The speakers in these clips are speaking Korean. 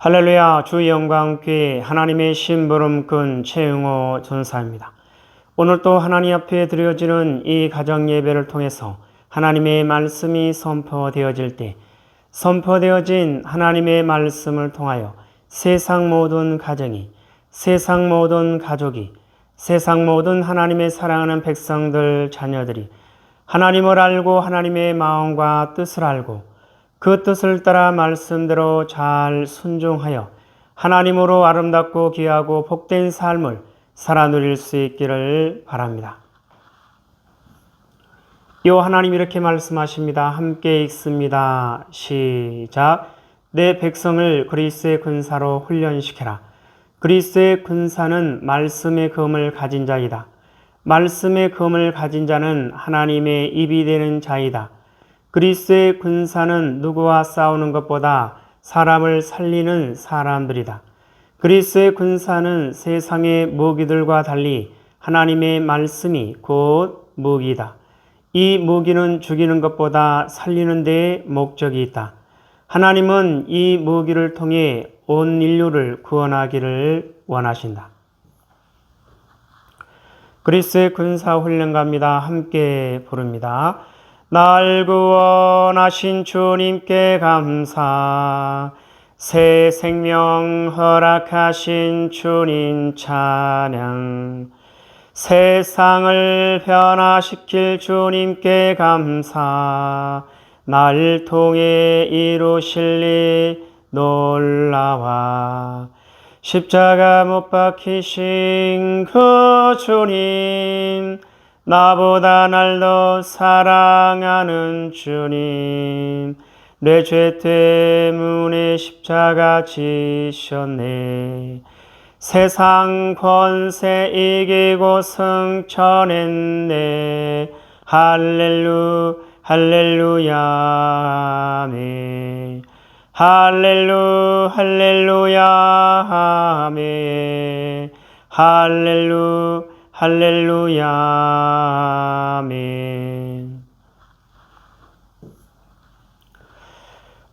할렐루야. 주 영광께 하나님의 심부름 꾼 최응호 전사입니다. 오늘 또 하나님 앞에 드려지는 이 가정 예배를 통해서 하나님의 말씀이 선포되어질 때 선포되어진 하나님의 말씀을 통하여 세상 모든 가정이, 세상 모든 가족이, 세상 모든 하나님의 사랑하는 백성들, 자녀들이 하나님을 알고 하나님의 마음과 뜻을 알고 그 뜻을 따라 말씀대로 잘 순종하여 하나님으로 아름답고 귀하고 복된 삶을 살아 누릴 수 있기를 바랍니다. 요 하나님 이렇게 말씀하십니다. 함께 읽습니다. 시작. 내 백성을 그리스도의 군사로 훈련시켜라. 그리스도의 군사는 말씀의 검을 가진 자이다. 말씀의 검을 가진 자는 하나님의 입이 되는 자이다. 그리스도의 군사는 누구와 싸우는 것보다 사람을 살리는 사람들이다. 그리스도의 군사는 세상의 무기들과 달리 하나님의 말씀이 곧 무기이다. 이 무기는 죽이는 것보다 살리는 데에 목적이 있다. 하나님은 이 무기를 통해 온 인류를 구원하기를 원하신다. 그리스도의 군사훈련가입니다. 함께 부릅니다. 날 구원하신 주님께 감사, 새 생명 허락하신 주님 찬양, 세상을 변화시킬 주님께 감사, 날 통해 이루실 일 놀라와 십자가 못 박히신 그 주님, 나보다 날 더 사랑하는 주님, 내 죄 때문에 십자가 지셨네. 세상 권세 이기고 승천했네. 할렐루야 아멘. 할렐루야 아멘. 할렐루야 아멘.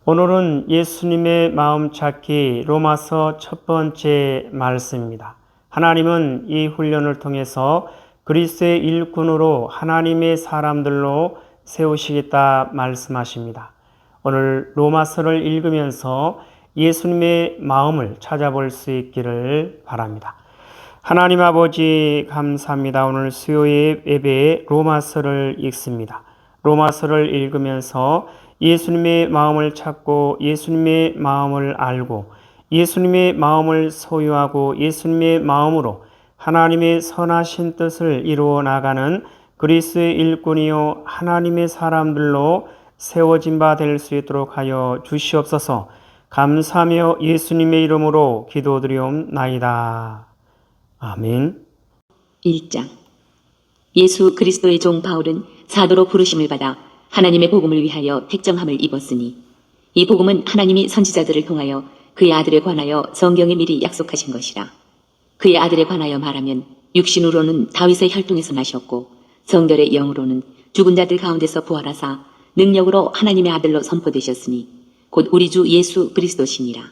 오늘은 예수님의 마음 찾기 로마서 첫 번째 말씀입니다. 하나님은 이 훈련을 통해서 그리스도의 일꾼으로 하나님의 사람들로 세우시겠다 말씀하십니다. 오늘 로마서를 읽으면서 예수님의 마음을 찾아볼 수 있기를 바랍니다. 하나님 아버지 감사합니다. 오늘 수요일 예배에 로마서를 읽습니다. 로마서를 읽으면서 예수님의 마음을 찾고 예수님의 마음을 알고 예수님의 마음을 소유하고 예수님의 마음으로 하나님의 선하신 뜻을 이루어 나가는 그리스도의 일꾼이요 하나님의 사람들로 세워진 바 될 수 있도록 하여 주시옵소서. 감사하며 예수님의 이름으로 기도드리옵나이다. 아멘. 1장. 예수 그리스도의 종 바울은 사도로 부르심을 받아 하나님의 복음을 위하여 택정함을 입었으니 이 복음은 하나님이 선지자들을 통하여 그의 아들에 관하여 성경에 미리 약속하신 것이라. 그의 아들에 관하여 말하면 육신으로는 다윗의 혈통에서 나셨고 성결의 영으로는 죽은 자들 가운데서 부활하사 능력으로 하나님의 아들로 선포되셨으니 곧 우리 주 예수 그리스도시니라.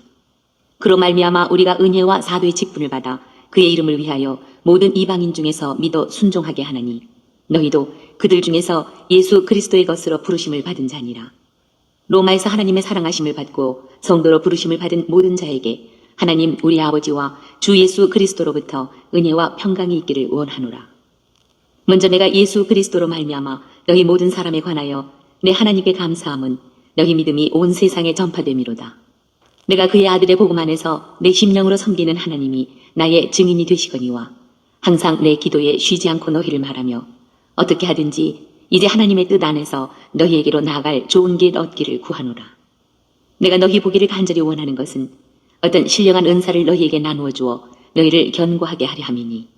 그로 말미암아 우리가 은혜와 사도의 직분을 받아 그의 이름을 위하여 모든 이방인 중에서 믿어 순종하게 하나니 너희도 그들 중에서 예수 그리스도의 것으로 부르심을 받은 자니라. 로마에서 하나님의 사랑하심을 받고 성도로 부르심을 받은 모든 자에게 하나님 우리 아버지와 주 예수 그리스도로부터 은혜와 평강이 있기를 원하노라. 먼저 내가 예수 그리스도로 말미암아 너희 모든 사람에 관하여 내 하나님께 감사함은 너희 믿음이 온 세상에 전파됨이로다. 내가 그의 아들의 복음 안에서 내 심령으로 섬기는 하나님이 나의 증인이 되시거니와 항상 내 기도에 쉬지 않고 너희를 말하며 어떻게 하든지 이제 하나님의 뜻 안에서 너희에게로 나아갈 좋은 길 얻기를 구하노라. 내가 너희 보기를 간절히 원하는 것은 어떤 신령한 은사를 너희에게 나누어 주어 너희를 견고하게 하려 함이니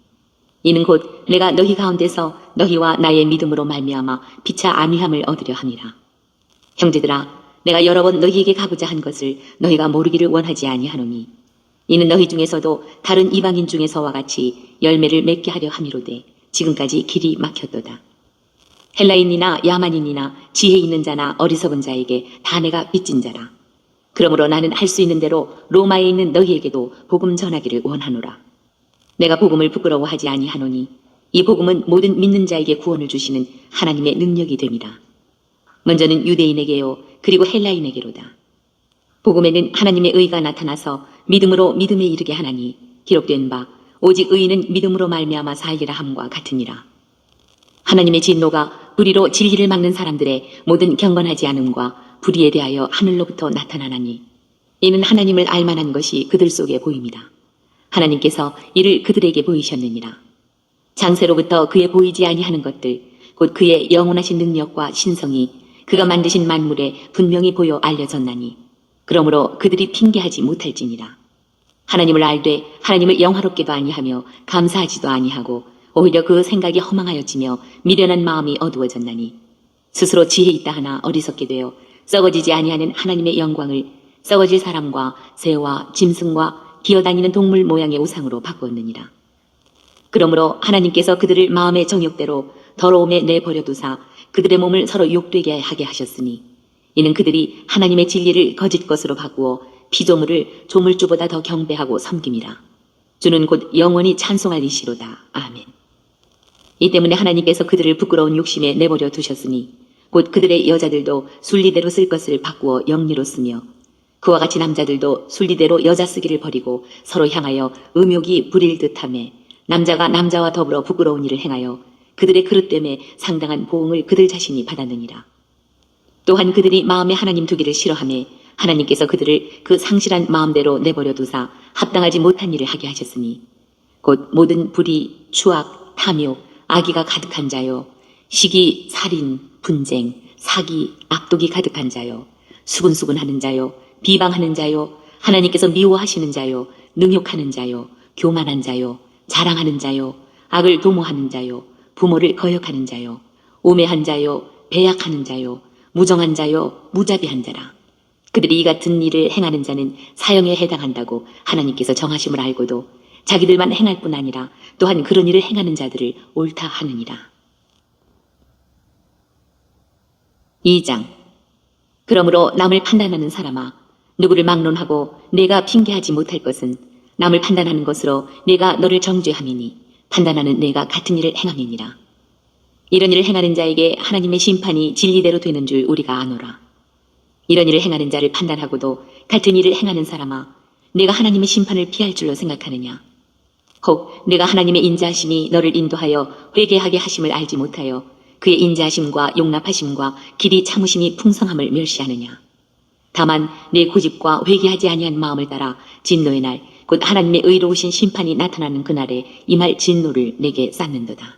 이는 곧 내가 너희 가운데서 너희와 나의 믿음으로 말미암아 피차 안위함을 얻으려 함이라. 형제들아, 내가 여러 번 너희에게 가고자 한 것을 너희가 모르기를 원하지 아니하노니 이는 너희 중에서도 다른 이방인 중에서와 같이 열매를 맺게 하려 함이로되 지금까지 길이 막혔도다. 헬라인이나 야만인이나 지혜 있는 자나 어리석은 자에게 다 내가 빚진 자라. 그러므로 나는 할 수 있는 대로 로마에 있는 너희에게도 복음 전하기를 원하노라. 내가 복음을 부끄러워하지 아니하노니 이 복음은 모든 믿는 자에게 구원을 주시는 하나님의 능력이 됨이라. 먼저는 유대인에게요 그리고 헬라인에게로다. 복음에는 하나님의 의가 나타나서 믿음으로 믿음에 이르게 하나니 기록된 바 오직 의인은 믿음으로 말미암아 살리라 함과 같으니라. 하나님의 진노가 불의로 진리를 막는 사람들의 모든 경건하지 않음과 불의에 대하여 하늘로부터 나타나나니 이는 하나님을 알만한 것이 그들 속에 보입니다. 하나님께서 이를 그들에게 보이셨느니라. 장세로부터 그의 보이지 아니하는 것들 곧 그의 영원하신 능력과 신성이 그가 만드신 만물에 분명히 보여 알려졌나니 그러므로 그들이 핑계하지 못할지니라. 하나님을 알되 하나님을 영화롭게도 아니하며 감사하지도 아니하고 오히려 그 생각이 허망하여지며 미련한 마음이 어두워졌나니 스스로 지혜 있다 하나 어리석게 되어 썩어지지 아니하는 하나님의 영광을 썩어질 사람과 새와 짐승과 기어다니는 동물 모양의 우상으로 바꾸었느니라. 그러므로 하나님께서 그들을 마음의 정욕대로 더러움에 내버려 두사 그들의 몸을 서로 욕되게 하게 하셨으니 이는 그들이 하나님의 진리를 거짓 것으로 바꾸어 피조물을 조물주보다 더 경배하고 섬김이라. 주는 곧 영원히 찬송할 이시로다. 아멘. 이 때문에 하나님께서 그들을 부끄러운 욕심에 내버려 두셨으니 곧 그들의 여자들도 순리대로 쓸 것을 바꾸어 영리로 쓰며 그와 같이 남자들도 순리대로 여자 쓰기를 버리고 서로 향하여 음욕이 부릴 듯하며 남자가 남자와 더불어 부끄러운 일을 행하여 그들의 그릇됨에 상당한 보응을 그들 자신이 받았느니라. 또한 그들이 마음에 하나님 두기를 싫어하며 하나님께서 그들을 그 상실한 마음대로 내버려 두사 합당하지 못한 일을 하게 하셨으니 곧 모든 불의, 추악, 탐욕, 악의가 가득한 자요 시기, 살인, 분쟁, 사기, 악독이 가득한 자요 수군수군하는 자요 비방하는 자요 하나님께서 미워하시는 자요 능욕하는 자요 교만한 자요 자랑하는 자요 악을 도모하는 자요 부모를 거역하는 자요 우매한 자요 배약하는 자요 무정한 자요 무자비한 자라. 그들이 이 같은 일을 행하는 자는 사형에 해당한다고 하나님께서 정하심을 알고도 자기들만 행할 뿐 아니라 또한 그런 일을 행하는 자들을 옳다 하느니라. 2장. 그러므로 남을 판단하는 사람아 누구를 막론하고 내가 핑계하지 못할 것은 남을 판단하는 것으로 내가 너를 정죄함이니 판단하는 내가 같은 일을 행함이니라. 이런 일을 행하는 자에게 하나님의 심판이 진리대로 되는 줄 우리가 아노라. 이런 일을 행하는 자를 판단하고도 같은 일을 행하는 사람아 내가 하나님의 심판을 피할 줄로 생각하느냐. 혹 내가 하나님의 인자하심이 너를 인도하여 회개하게 하심을 알지 못하여 그의 인자하심과 용납하심과 길이 참으심이 풍성함을 멸시하느냐. 다만 내 고집과 회개하지 아니한 마음을 따라 진노의 날 곧 하나님의 의로우신 심판이 나타나는 그날에 임할 진노를 내게 쌓는도다.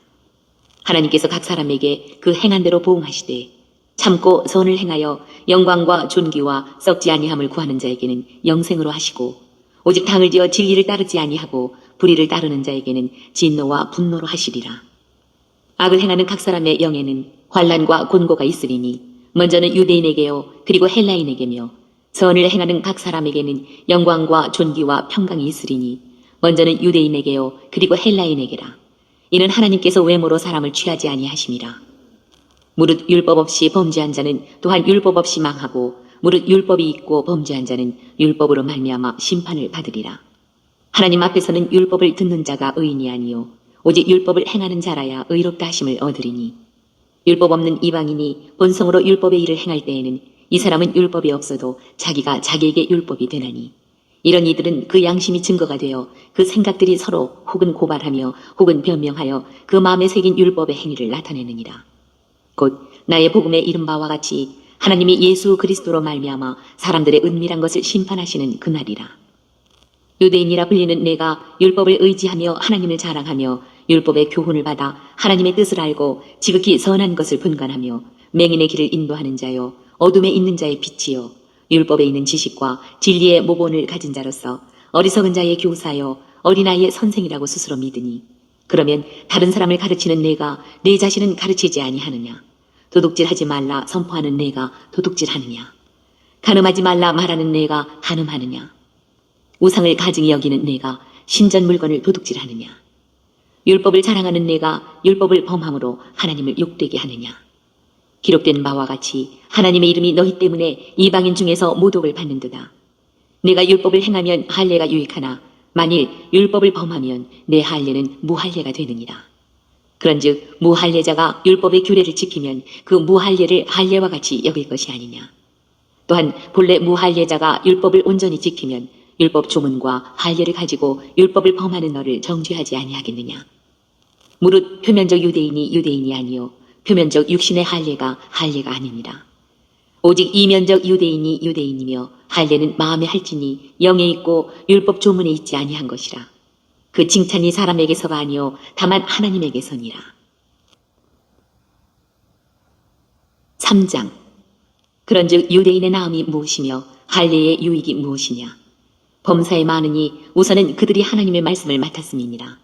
하나님께서 각 사람에게 그 행한 대로 보응하시되 참고 선을 행하여 영광과 존귀와 썩지 아니함을 구하는 자에게는 영생으로 하시고 오직 당을 지어 진리를 따르지 아니하고 불의를 따르는 자에게는 진노와 분노로 하시리라. 악을 행하는 각 사람의 영에는 환난과 곤고가 있으리니 먼저는 유대인에게요 그리고 헬라인에게며 선을 행하는 각 사람에게는 영광과 존귀와 평강이 있으리니 먼저는 유대인에게요 그리고 헬라인에게라. 이는 하나님께서 외모로 사람을 취하지 아니하심이라. 무릇 율법 없이 범죄한 자는 또한 율법 없이 망하고 무릇 율법이 있고 범죄한 자는 율법으로 말미암아 심판을 받으리라. 하나님 앞에서는 율법을 듣는 자가 의인이 아니요 오직 율법을 행하는 자라야 의롭다 하심을 얻으리니 율법 없는 이방인이 본성으로 율법의 일을 행할 때에는 이 사람은 율법이 없어도 자기가 자기에게 율법이 되나니 이런 이들은 그 양심이 증거가 되어 그 생각들이 서로 혹은 고발하며 혹은 변명하여 그 마음에 새긴 율법의 행위를 나타내느니라. 곧 나의 복음에 이른 바와 같이 하나님이 예수 그리스도로 말미암아 사람들의 은밀한 것을 심판하시는 그날이라. 유대인이라 불리는 내가 율법을 의지하며 하나님을 자랑하며 율법의 교훈을 받아 하나님의 뜻을 알고 지극히 선한 것을 분간하며 맹인의 길을 인도하는 자요 어둠에 있는 자의 빛이요 율법에 있는 지식과 진리의 모본을 가진 자로서 어리석은 자의 교사요 어린아이의 선생이라고 스스로 믿으니 그러면 다른 사람을 가르치는 내가 내 자신은 가르치지 아니하느냐. 도둑질하지 말라 선포하는 내가 도둑질하느냐. 간음하지 말라 말하는 내가 간음하느냐. 우상을 가증히 여기는 내가 신전 물건을 도둑질하느냐. 율법을 자랑하는 내가 율법을 범함으로 하나님을 욕되게 하느냐. 기록된 바와 같이 하나님의 이름이 너희 때문에 이방인 중에서 모독을 받는도다. 내가 율법을 행하면 할례가 유익하나 만일 율법을 범하면 내 할례는 무할례가 되느니라. 그런즉 무할례자가 율법의 규례를 지키면 그 무할례를 할례와 같이 여길 것이 아니냐. 또한 본래 무할례자가 율법을 온전히 지키면 율법 조문과 할례를 가지고 율법을 범하는 너를 정죄하지 아니하겠느냐. 무릇 표면적 유대인이 유대인이 아니요 표면적 육신의 할례가 할례가 아니니라. 오직 이면적 유대인이 유대인이며 할례는 마음에 할지니 영에 있고 율법 조문에 있지 아니한 것이라. 그 칭찬이 사람에게서가 아니요 다만 하나님에게서니라. 3장. 그런즉 유대인의 나음이 무엇이며 할례의 유익이 무엇이냐. 범사에 많으니 우선은 그들이 하나님의 말씀을 맡았음이니라.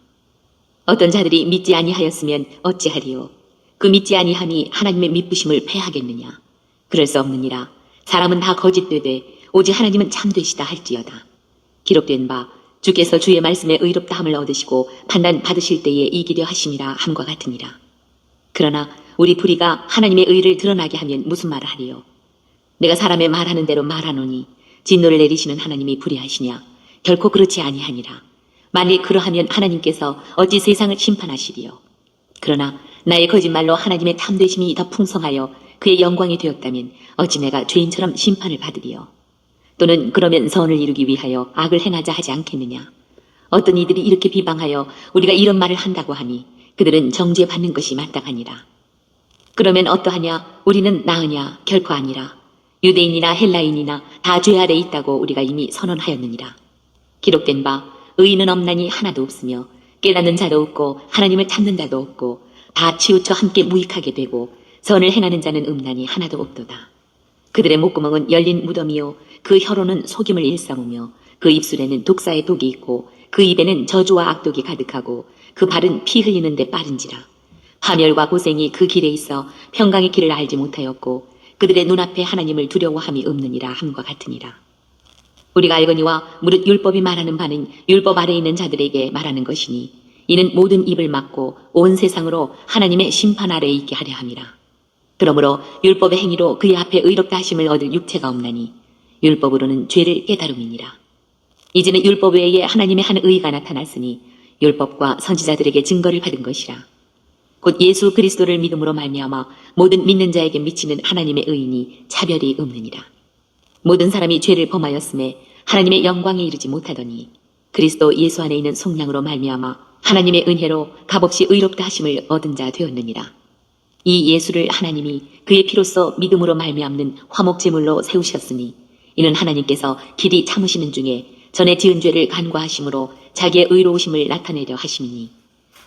어떤 자들이 믿지 아니하였으면 어찌하리요. 그 믿지 아니함이 하나님의 믿으심을 패하겠느냐. 그럴 수 없느니라. 사람은 다 거짓되되 오직 하나님은 참되시다 할지어다. 기록된 바 주께서 주의 말씀에 의롭다함을 얻으시고 판단 받으실 때에 이기려 하심이라 함과 같으니라. 그러나 우리 불의가 하나님의 의를 드러나게 하면 무슨 말을 하리요. 내가 사람의 말하는 대로 말하노니 진노를 내리시는 하나님이 불의하시냐. 결코 그렇지 아니하니라. 만일 그러하면 하나님께서 어찌 세상을 심판하시리요. 그러나 나의 거짓말로 하나님의 참되심이 더 풍성하여 그의 영광이 되었다면 어찌 내가 죄인처럼 심판을 받으리요. 또는 그러면 선을 이루기 위하여 악을 행하자 하지 않겠느냐. 어떤 이들이 이렇게 비방하여 우리가 이런 말을 한다고 하니 그들은 정죄받는 것이 마땅하니라. 그러면 어떠하냐. 우리는 나으냐. 결코 아니라. 유대인이나 헬라인이나 다 죄 아래 있다고 우리가 이미 선언하였느니라. 기록된 바 의인은 없나니 하나도 없으며 깨닫는 자도 없고 하나님을 찾는 자도 없고 다 치우쳐 함께 무익하게 되고 선을 행하는 자는 없나니 하나도 없도다. 그들의 목구멍은 열린 무덤이요 그 혀로는 속임을 일삼으며 그 입술에는 독사의 독이 있고 그 입에는 저주와 악독이 가득하고 그 발은 피 흘리는 데 빠른지라. 파멸과 고생이 그 길에 있어 평강의 길을 알지 못하였고 그들의 눈앞에 하나님을 두려워함이 없느니라 함과 같으니라. 우리가 알거니와 무릇 율법이 말하는 바는 율법 아래 있는 자들에게 말하는 것이니 이는 모든 입을 막고 온 세상으로 하나님의 심판 아래에 있게 하려 함이라. 그러므로 율법의 행위로 그의 앞에 의롭다 하심을 얻을 육체가 없나니 율법으로는 죄를 깨달음이니라. 이제는 율법 외에 하나님의 한 의가 나타났으니 율법과 선지자들에게 증거를 받은 것이라. 곧 예수 그리스도를 믿음으로 말미암아 모든 믿는 자에게 미치는 하나님의 의인이 차별이 없느니라. 모든 사람이 죄를 범하였음에 하나님의 영광에 이르지 못하더니 그리스도 예수 안에 있는 속량으로 말미암아 하나님의 은혜로 값없이 의롭다 하심을 얻은 자 되었느니라. 이 예수를 하나님이 그의 피로써 믿음으로 말미암는 화목제물로 세우셨으니 이는 하나님께서 길이 참으시는 중에 전에 지은 죄를 간과하심으로 자기의 의로우심을 나타내려 하심이니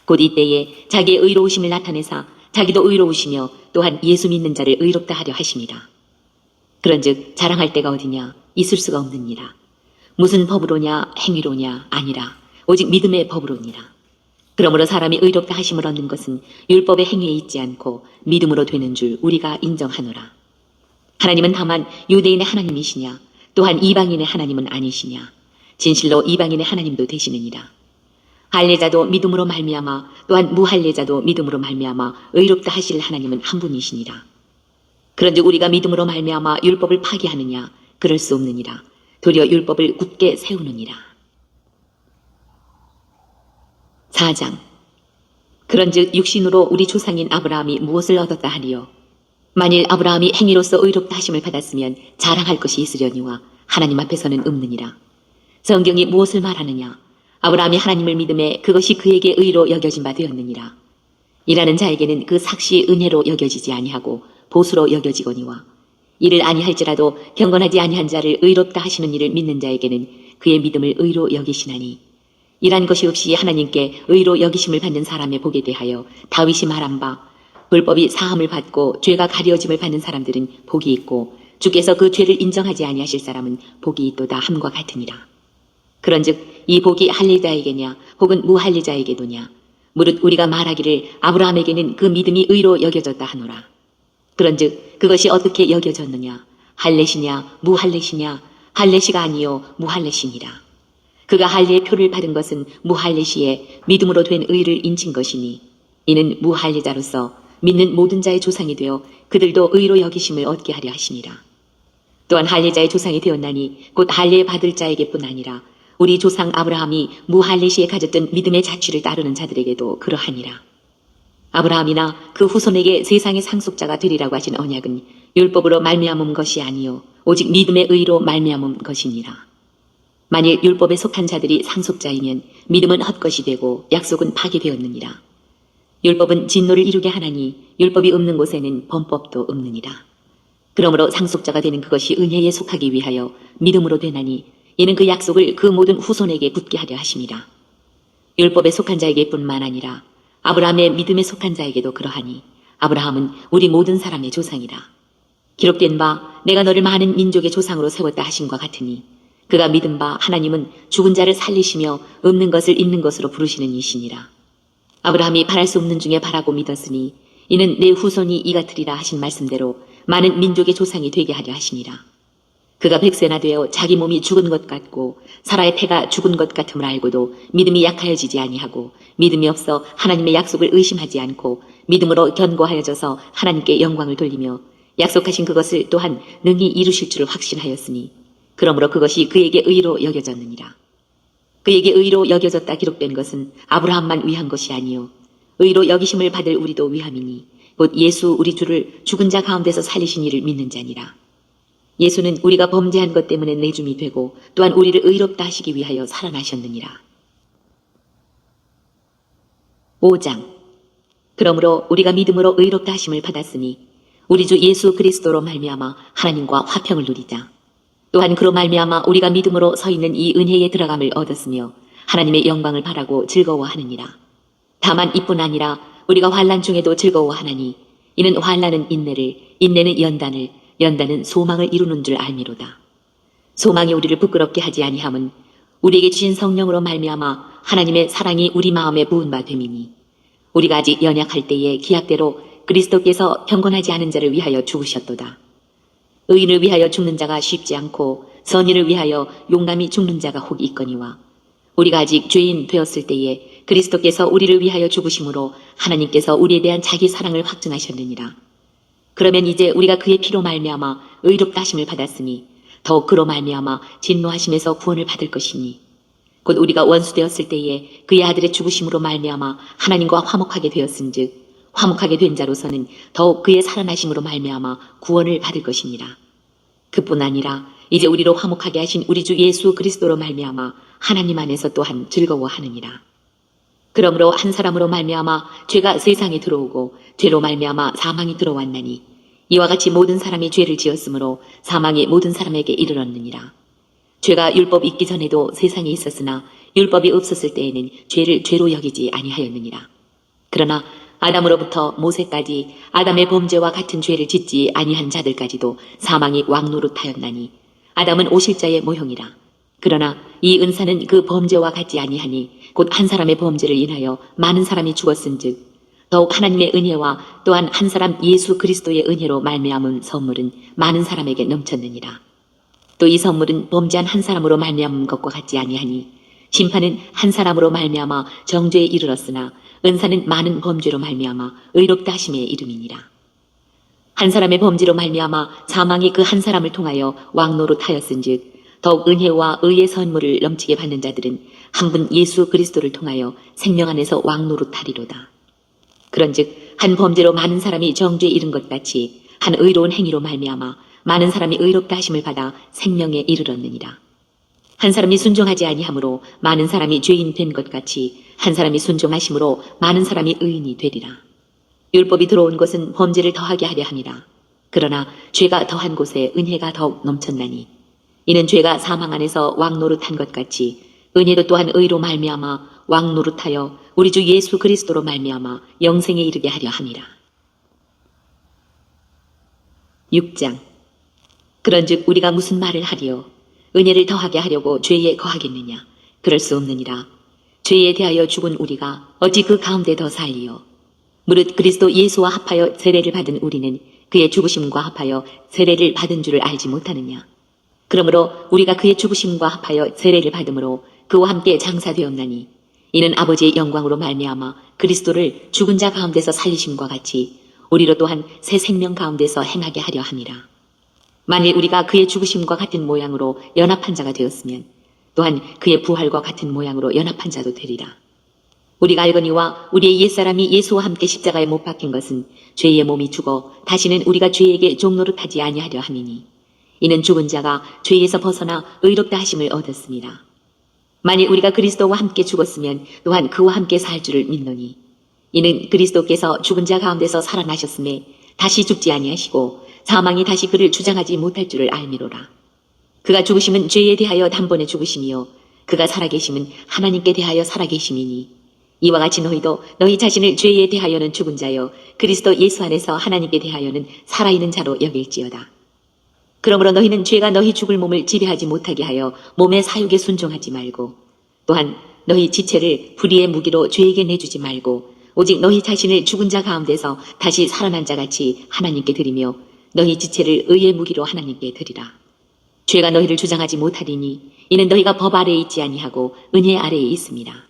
곧 이때에 자기의 의로우심을 나타내사 자기도 의로우시며 또한 예수 믿는 자를 의롭다 하려 하심이라. 그런즉 자랑할 데가 어디냐. 있을 수가 없느니라. 무슨 법으로냐 행위로냐 아니라 오직 믿음의 법으로니라. 그러므로 사람이 의롭다 하심을 얻는 것은 율법의 행위에 있지 않고 믿음으로 되는 줄 우리가 인정하노라. 하나님은 다만 유대인의 하나님이시냐 또한 이방인의 하나님은 아니시냐. 진실로 이방인의 하나님도 되시느니라. 할례자도 믿음으로 말미암아 또한 무할례자도 믿음으로 말미암아 의롭다 하실 하나님은 한 분이시니라. 그런즉 우리가 믿음으로 말미암아 율법을 파기하느냐. 그럴 수 없느니라. 도리어 율법을 굳게 세우느니라. 4장. 그런즉 육신으로 우리 조상인 아브라함이 무엇을 얻었다 하리요. 만일 아브라함이 행위로서 의롭다 하심을 받았으면 자랑할 것이 있으려니와 하나님 앞에서는 없느니라. 성경이 무엇을 말하느냐. 아브라함이 하나님을 믿음에 그것이 그에게 의로 여겨진 바 되었느니라. 일하는 자에게는 그 삭시 은혜로 여겨지지 아니하고 보수로 여겨지거니와 이를 아니할지라도 경건하지 아니한 자를 의롭다 하시는 이를 믿는 자에게는 그의 믿음을 의로 여기시나니 일한 것이 없이 하나님께 의로 여기심을 받는 사람의 복에 대하여 다윗이 말한 바 불법이 사함을 받고 죄가 가려짐을 받는 사람들은 복이 있고 주께서 그 죄를 인정하지 아니하실 사람은 복이 있도다 함과 같으니라. 그런즉 이 복이 할례자에게냐 혹은 무할례자에게도냐. 무릇 우리가 말하기를 아브라함에게는 그 믿음이 의로 여겨졌다 하노라. 그런즉 그것이 어떻게 여겨졌느냐. 할례시냐 무할례시냐. 할례시가 아니요 무할례시니라. 그가 할례의 표를 받은 것은 무할례시에 믿음으로 된 의를 인친 것이니 이는 무할례자로서 믿는 모든 자의 조상이 되어 그들도 의로 여기심을 얻게 하려 하심이라. 또한 할례자의 조상이 되었나니 곧 할례 받을 자에게뿐 아니라 우리 조상 아브라함이 무할례 시에 가졌던 믿음의 자취를 따르는 자들에게도 그러하니라. 아브라함이나 그 후손에게 세상의 상속자가 되리라고 하신 언약은 율법으로 말미암은 것이 아니요 오직 믿음의 의로 말미암은 것이니라. 만일 율법에 속한 자들이 상속자이면 믿음은 헛것이 되고 약속은 파기되었느니라. 율법은 진노를 이루게 하나니 율법이 없는 곳에는 범법도 없느니라. 그러므로 상속자가 되는 그것이 은혜에 속하기 위하여 믿음으로 되나니 이는 그 약속을 그 모든 후손에게 붙게 하려 하심이라. 율법에 속한 자에게뿐만 아니라 아브라함의 믿음에 속한 자에게도 그러하니 아브라함은 우리 모든 사람의 조상이라. 기록된 바 내가 너를 많은 민족의 조상으로 세웠다 하심과 같으니 그가 믿은 바 하나님은 죽은 자를 살리시며 없는 것을 있는 것으로 부르시는 이시니라. 아브라함이 바랄 수 없는 중에 바라고 믿었으니 이는 내 후손이 이 같으리라 하신 말씀대로 많은 민족의 조상이 되게 하려 하시니라. 그가 백세나 되어 자기 몸이 죽은 것 같고 사라의 태가 죽은 것 같음을 알고도 믿음이 약하여지지 아니하고 믿음이 없어 하나님의 약속을 의심하지 않고 믿음으로 견고하여져서 하나님께 영광을 돌리며 약속하신 그것을 또한 능히 이루실 줄을 확신하였으니 그러므로 그것이 그에게 의로 여겨졌느니라. 그에게 의로 여겨졌다 기록된 것은 아브라함만 위한 것이 아니요 의로 여기심을 받을 우리도 위함이니 곧 예수 우리 주를 죽은 자 가운데서 살리신 이를 믿는 자니라. 예수는 우리가 범죄한 것 때문에 내줌이 되고 또한 우리를 의롭다 하시기 위하여 살아나셨느니라. 5장. 그러므로 우리가 믿음으로 의롭다 하심을 받았으니 우리 주 예수 그리스도로 말미암아 하나님과 화평을 누리자. 또한 그로 말미암아 우리가 믿음으로 서 있는 이 은혜에 들어감을 얻었으며 하나님의 영광을 바라고 즐거워하느니라. 다만 이뿐 아니라 우리가 환난 중에도 즐거워하나니 이는 환난은 인내를, 인내는 연단을, 연단은 소망을 이루는 줄 알미로다. 소망이 우리를 부끄럽게 하지 아니함은 우리에게 주신 성령으로 말미암아 하나님의 사랑이 우리 마음에 부은 바 됨이니 우리가 아직 연약할 때에 기약대로 그리스도께서 평건하지 않은 자를 위하여 죽으셨도다. 의인을 위하여 죽는 자가 쉽지 않고 선인을 위하여 용감히 죽는 자가 혹 있거니와 우리가 아직 죄인 되었을 때에 그리스도께서 우리를 위하여 죽으심으로 하나님께서 우리에 대한 자기 사랑을 확증하셨느니라. 그러면 이제 우리가 그의 피로 말미암아 의롭다 하심을 받았으니 더욱 그로 말미암아 진노하심에서 구원을 받을 것이니 곧 우리가 원수 되었을 때에 그의 아들의 죽으심으로 말미암아 하나님과 화목하게 되었은즉 화목하게 된 자로서는 더욱 그의 살아나심으로 말미암아 구원을 받을 것이니라. 그뿐 아니라 이제 우리로 화목하게 하신 우리 주 예수 그리스도로 말미암아 하나님 안에서 또한 즐거워하느니라. 그러므로 한 사람으로 말미암아 죄가 세상에 들어오고 죄로 말미암아 사망이 들어왔나니 이와 같이 모든 사람이 죄를 지었으므로 사망이 모든 사람에게 이르렀느니라. 죄가 율법 있기 전에도 세상에 있었으나 율법이 없었을 때에는 죄를 죄로 여기지 아니하였느니라. 그러나 아담으로부터 모세까지 아담의 범죄와 같은 죄를 짓지 아니한 자들까지도 사망이 왕노릇하였나니 아담은 오실자의 모형이라. 그러나 이 은사는 그 범죄와 같지 아니하니 곧 한 사람의 범죄를 인하여 많은 사람이 죽었은즉 더욱 하나님의 은혜와 또한 한 사람 예수 그리스도의 은혜로 말미암은 선물은 많은 사람에게 넘쳤느니라. 또 이 선물은 범죄한 한 사람으로 말미암은 것과 같지 아니하니 심판은 한 사람으로 말미암아 정죄에 이르렀으나 은사는 많은 범죄로 말미암아 의롭다 하심의 이름이니라. 한 사람의 범죄로 말미암아 사망이 그 한 사람을 통하여 왕노릇하였은즉 더욱 은혜와 의의 선물을 넘치게 받는 자들은 한 분 예수 그리스도를 통하여 생명 안에서 왕노릇하리로다. 그런즉 한 범죄로 많은 사람이 정죄에 이른 것 같이 한 의로운 행위로 말미암아 많은 사람이 의롭다 하심을 받아 생명에 이르렀느니라. 한 사람이 순종하지 아니하므로 많은 사람이 죄인 된 것 같이 한 사람이 순종하심으로 많은 사람이 의인이 되리라. 율법이 들어온 것은 범죄를 더하게 하려 함이라. 그러나 죄가 더한 곳에 은혜가 더욱 넘쳤나니 이는 죄가 사망 안에서 왕노릇한 것 같이 은혜도 또한 의로 말미암아 왕노릇하여 우리 주 예수 그리스도로 말미암아 영생에 이르게 하려 함이라. 6장. 그런즉 우리가 무슨 말을 하리요? 은혜를 더하게 하려고 죄에 거하겠느냐? 그럴 수 없느니라. 죄에 대하여 죽은 우리가 어찌 그 가운데 더 살리요? 무릇 그리스도 예수와 합하여 세례를 받은 우리는 그의 죽으심과 합하여 세례를 받은 줄을 알지 못하느냐? 그러므로 우리가 그의 죽으심과 합하여 세례를 받음으로 그와 함께 장사되었나니 이는 아버지의 영광으로 말미암아 그리스도를 죽은 자 가운데서 살리심과 같이 우리로 또한 새 생명 가운데서 행하게 하려 함이라. 만일 우리가 그의 죽으심과 같은 모양으로 연합한 자가 되었으면 또한 그의 부활과 같은 모양으로 연합한 자도 되리라. 우리가 알거니와 우리의 옛사람이 예수와 함께 십자가에 못 박힌 것은 죄의 몸이 죽어 다시는 우리가 죄에게 종노릇하지 아니하려 함이니 이는 죽은 자가 죄에서 벗어나 의롭다 하심을 얻었습니다. 만일 우리가 그리스도와 함께 죽었으면 또한 그와 함께 살 줄을 믿노니 이는 그리스도께서 죽은 자 가운데서 살아나셨음에 다시 죽지 아니하시고 사망이 다시 그를 주장하지 못할 줄을 알미로라. 그가 죽으심은 죄에 대하여 단번에 죽으심이요 그가 살아계심은 하나님께 대하여 살아계심이니 이와 같이 너희도 너희 자신을 죄에 대하여는 죽은 자요 그리스도 예수 안에서 하나님께 대하여는 살아있는 자로 여길지어다. 그러므로 너희는 죄가 너희 죽을 몸을 지배하지 못하게 하여 몸의 사욕에 순종하지 말고 또한 너희 지체를 불의의 무기로 죄에게 내주지 말고 오직 너희 자신을 죽은 자 가운데서 다시 살아난 자같이 하나님께 드리며 너희 지체를 의의 무기로 하나님께 드리라. 죄가 너희를 주장하지 못하리니 이는 너희가 법 아래에 있지 아니하고 은혜 아래에 있습니다.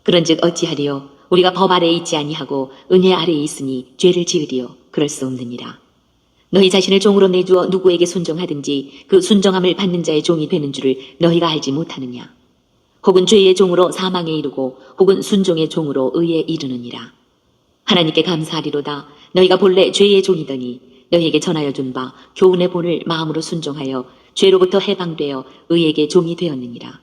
그런즉 어찌하리요 우리가 법 아래에 있지 아니하고 은혜 아래에 있으니 죄를 지으리요 그럴 수 없느니라. 너희 자신을 종으로 내주어 누구에게 순종하든지 그 순종함을 받는 자의 종이 되는 줄을 너희가 알지 못하느냐. 혹은 죄의 종으로 사망에 이르고 혹은 순종의 종으로 의에 이르느니라. 하나님께 감사하리로다. 너희가 본래 죄의 종이더니 너희에게 전하여 준 바 교훈의 본을 마음으로 순종하여 죄로부터 해방되어 의에게 종이 되었느니라.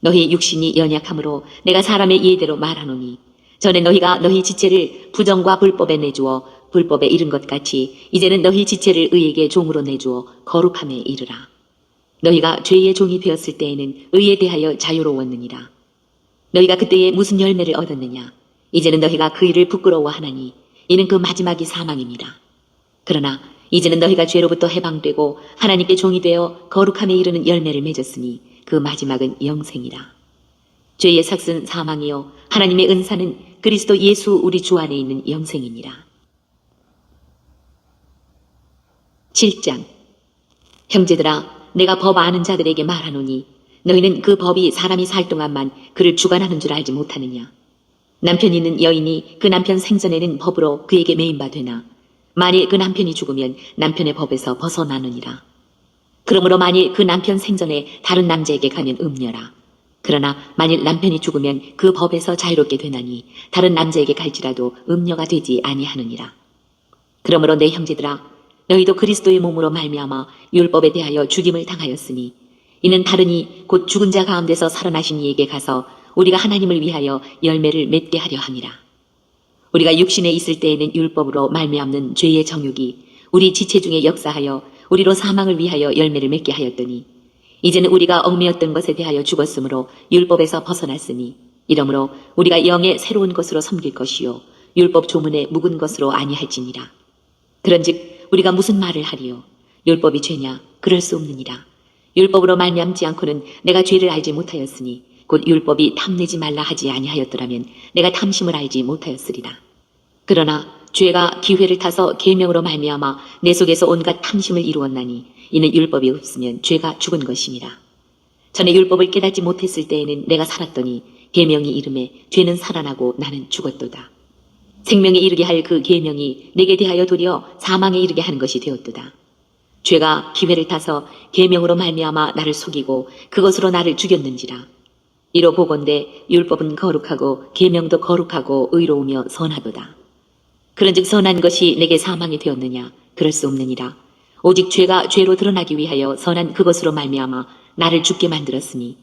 너희 육신이 연약함으로 내가 사람의 예대로 말하노니 전에 너희가 너희 지체를 부정과 불법에 내주어 불법에 이른 것 같이 이제는 너희 지체를 의에게 종으로 내주어 거룩함에 이르라. 너희가 죄의 종이 되었을 때에는 의에 대하여 자유로웠느니라. 너희가 그때에 무슨 열매를 얻었느냐. 이제는 너희가 그 일을 부끄러워하나니 이는 그 마지막이 사망입니다. 그러나 이제는 너희가 죄로부터 해방되고 하나님께 종이 되어 거룩함에 이르는 열매를 맺었으니 그 마지막은 영생이라. 죄의 삭은 사망이요 하나님의 은사는 그리스도 예수 우리 주 안에 있는 영생이니라. 7장. 형제들아 내가 법 아는 자들에게 말하노니 너희는 그 법이 사람이 살 동안만 그를 주관하는 줄 알지 못하느냐. 남편 있는 여인이 그 남편 생전에는 법으로 그에게 매인바 되나 만일 그 남편이 죽으면 남편의 법에서 벗어나느니라. 그러므로 만일 그 남편 생전에 다른 남자에게 가면 음녀라. 그러나 만일 남편이 죽으면 그 법에서 자유롭게 되나니 다른 남자에게 갈지라도 음녀가 되지 아니하느니라. 그러므로 내 형제들아 너희도 그리스도의 몸으로 말미암아 율법에 대하여 죽임을 당하였으니 이는 다르니 곧 죽은 자 가운데서 살아나신 이에게 가서 우리가 하나님을 위하여 열매를 맺게 하려 함이라. 우리가 육신에 있을 때에는 율법으로 말미암는 죄의 정욕이 우리 지체 중에 역사하여 우리로 사망을 위하여 열매를 맺게 하였더니 이제는 우리가 얽매였던 것에 대하여 죽었으므로 율법에서 벗어났으니 이러므로 우리가 영의 새로운 것으로 섬길 것이요 율법 조문에 묵은 것으로 아니할지니라. 그런즉 우리가 무슨 말을 하리요? 율법이 죄냐? 그럴 수 없느니라. 율법으로 말미암지 않고는 내가 죄를 알지 못하였으니 곧 율법이 탐내지 말라 하지 아니하였더라면 내가 탐심을 알지 못하였으리라. 그러나 죄가 기회를 타서 계명으로 말미암아 내 속에서 온갖 탐심을 이루었나니 이는 율법이 없으면 죄가 죽은 것이니라. 전에 율법을 깨닫지 못했을 때에는 내가 살았더니 계명이 이름에 죄는 살아나고 나는 죽었도다. 생명에 이르게 할 그 계명이 내게 대하여 도리어 사망에 이르게 하는 것이 되었도다. 죄가 기회를 타서 계명으로 말미암아 나를 속이고 그것으로 나를 죽였는지라. 이로 보건대 율법은 거룩하고 계명도 거룩하고 의로우며 선하도다. 그런즉 선한 것이 내게 사망이 되었느냐? 그럴 수 없느니라. 오직 죄가 죄로 드러나기 위하여 선한 그것으로 말미암아 나를 죽게 만들었으니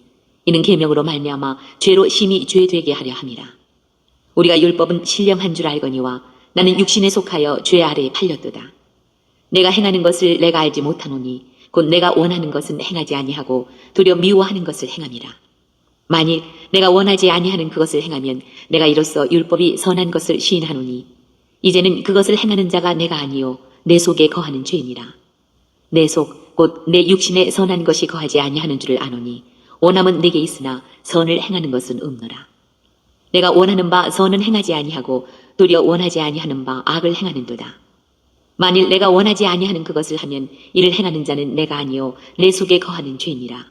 이는 계명으로 말미암아 죄로 심히 죄되게 하려 함이라. 우리가 율법은 신령한 줄 알거니와 나는 육신에 속하여 죄 아래에 팔렸도다. 내가 행하는 것을 내가 알지 못하노니 곧 내가 원하는 것은 행하지 아니하고 도리어 미워하는 것을 행함이라. 만일 내가 원하지 아니하는 그것을 행하면 내가 이로써 율법이 선한 것을 시인하노니 이제는 그것을 행하는 자가 내가 아니요 내 속에 거하는 죄니라. 내 속 곧 내 육신에 선한 것이 거하지 아니하는 줄을 아노니 원함은 내게 있으나 선을 행하는 것은 없노라. 내가 원하는 바 선은 행하지 아니하고 도리어 원하지 아니하는 바 악을 행하는도다. 만일 내가 원하지 아니하는 그것을 하면 이를 행하는 자는 내가 아니요 내 속에 거하는 죄니라.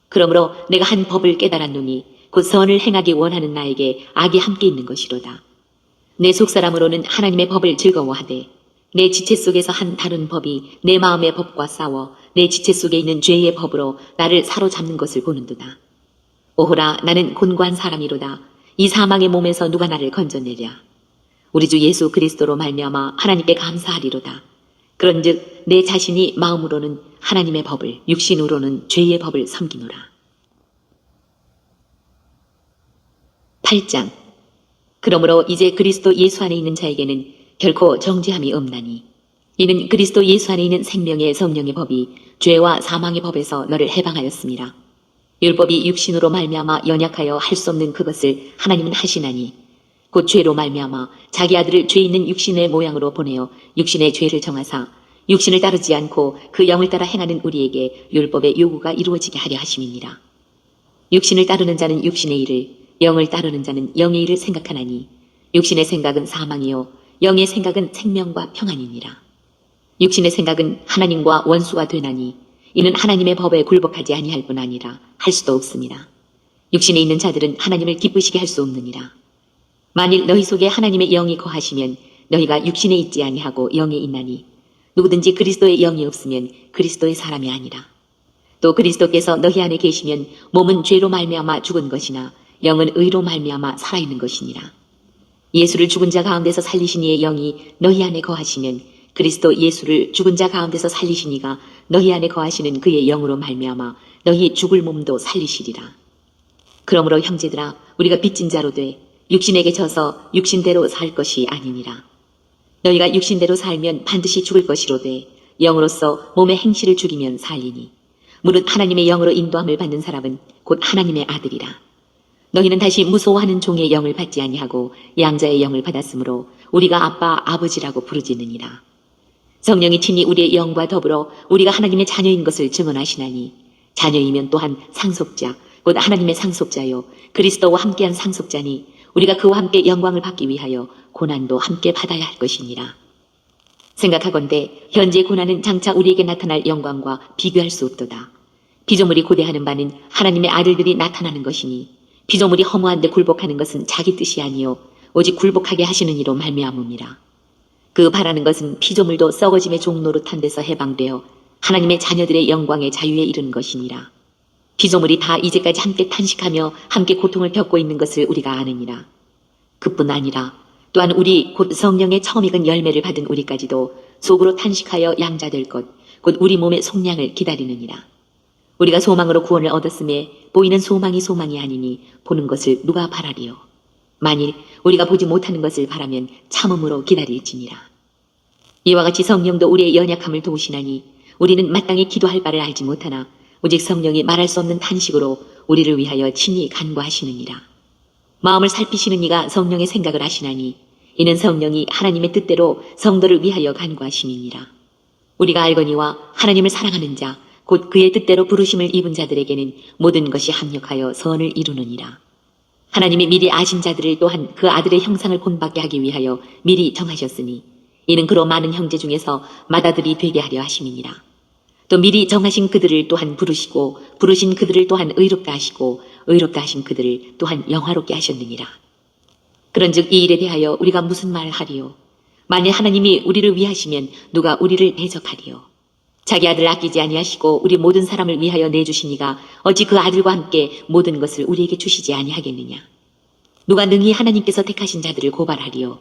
그러므로 내가 한 법을 깨달았노니 곧 선을 행하기 원하는 나에게 악이 함께 있는 것이로다. 내 속사람으로는 하나님의 법을 즐거워하되 내 지체 속에서 한 다른 법이 내 마음의 법과 싸워 내 지체 속에 있는 죄의 법으로 나를 사로잡는 것을 보는도다. 오호라, 나는 곤고한 사람이로다. 이 사망의 몸에서 누가 나를 건져내랴. 우리 주 예수 그리스도로 말미암아 하나님께 감사하리로다. 그런즉 내 자신이 마음으로는 하나님의 법을, 육신으로는 죄의 법을 섬기노라. 8장. 그러므로 이제 그리스도 예수 안에 있는 자에게는 결코 정죄함이 없나니 이는 그리스도 예수 안에 있는 생명의 성령의 법이 죄와 사망의 법에서 너를 해방하였습니다. 율법이 육신으로 말미암아 연약하여 할 수 없는 그것을 하나님은 하시나니 곧 죄로 말미암아 자기 아들을 죄 있는 육신의 모양으로 보내어 육신의 죄를 정하사 육신을 따르지 않고 그 영을 따라 행하는 우리에게 율법의 요구가 이루어지게 하려 하심이니라. 육신을 따르는 자는 육신의 일을, 영을 따르는 자는 영의 일을 생각하나니 육신의 생각은 사망이요 영의 생각은 생명과 평안이니라. 육신의 생각은 하나님과 원수가 되나니 이는 하나님의 법에 굴복하지 아니할 뿐 아니라 할 수도 없습니다. 육신에 있는 자들은 하나님을 기쁘시게 할 수 없느니라. 만일 너희 속에 하나님의 영이 거하시면 너희가 육신에 있지 아니하고 영에 있나니 누구든지 그리스도의 영이 없으면 그리스도의 사람이 아니라. 또 그리스도께서 너희 안에 계시면 몸은 죄로 말미암아 죽은 것이나 영은 의로 말미암아 살아있는 것이니라. 예수를 죽은 자 가운데서 살리신 이의 영이 너희 안에 거하시면 그리스도 예수를 죽은 자 가운데서 살리신 이가 너희 안에 거하시는 그의 영으로 말미암아 너희 죽을 몸도 살리시리라. 그러므로 형제들아, 우리가 빚진 자로 돼 육신에게 져서 육신대로 살 것이 아니니라. 너희가 육신대로 살면 반드시 죽을 것이로되 영으로서 몸의 행실을 죽이면 살리니 무릇 하나님의 영으로 인도함을 받는 사람은 곧 하나님의 아들이라. 너희는 다시 무소하는 종의 영을 받지 아니하고 양자의 영을 받았으므로 우리가 아빠 아버지라고 부르짖느니라. 성령이 친히 우리의 영과 더불어 우리가 하나님의 자녀인 것을 증언하시나니 자녀이면 또한 상속자 곧 하나님의 상속자요 그리스도와 함께한 상속자니 우리가 그와 함께 영광을 받기 위하여 고난도 함께 받아야 할 것이니라. 생각하건대 현재 고난은 장차 우리에게 나타날 영광과 비교할 수 없도다. 피조물이 고대하는 바는 하나님의 아들들이 나타나는 것이니 피조물이 허무한데 굴복하는 것은 자기 뜻이 아니요 오직 굴복하게 하시는 이로 말미암음이라. 그 바라는 것은 피조물도 썩어짐의 종 노릇한 데서 해방되어 하나님의 자녀들의 영광의 자유에 이르는 것이니라. 피조물이 다 이제까지 함께 탄식하며 함께 고통을 겪고 있는 것을 우리가 아느니라. 그뿐 아니라 또한 우리 곧 성령의 처음 익은 열매를 받은 우리까지도 속으로 탄식하여 양자될 것 곧 우리 몸의 속량을 기다리느니라. 우리가 소망으로 구원을 얻었음에 보이는 소망이 소망이 아니니 보는 것을 누가 바라리요. 만일 우리가 보지 못하는 것을 바라면 참음으로 기다릴지니라. 이와 같이 성령도 우리의 연약함을 도우시나니 우리는 마땅히 기도할 바를 알지 못하나 오직 성령이 말할 수 없는 탄식으로 우리를 위하여 친히 간구하시느니라. 마음을 살피시는 이가 성령의 생각을 하시나니 이는 성령이 하나님의 뜻대로 성도를 위하여 간구하심이니라. 우리가 알거니와 하나님을 사랑하는 자 곧 그의 뜻대로 부르심을 입은 자들에게는 모든 것이 합력하여 선을 이루느니라. 하나님이 미리 아신 자들을 또한 그 아들의 형상을 본받게 하기 위하여 미리 정하셨으니 이는 그로 많은 형제 중에서 맏아들이 되게 하려 하심이니라. 또 미리 정하신 그들을 또한 부르시고 부르신 그들을 또한 의롭다 하시고 의롭다 하신 그들을 또한 영화롭게 하셨느니라. 그런즉 이 일에 대하여 우리가 무슨 말을 하리요? 만일 하나님이 우리를 위하시면 누가 우리를 대적하리요? 자기 아들을 아끼지 아니하시고 우리 모든 사람을 위하여 내주시니가 어찌 그 아들과 함께 모든 것을 우리에게 주시지 아니하겠느냐? 누가 능히 하나님께서 택하신 자들을 고발하리요?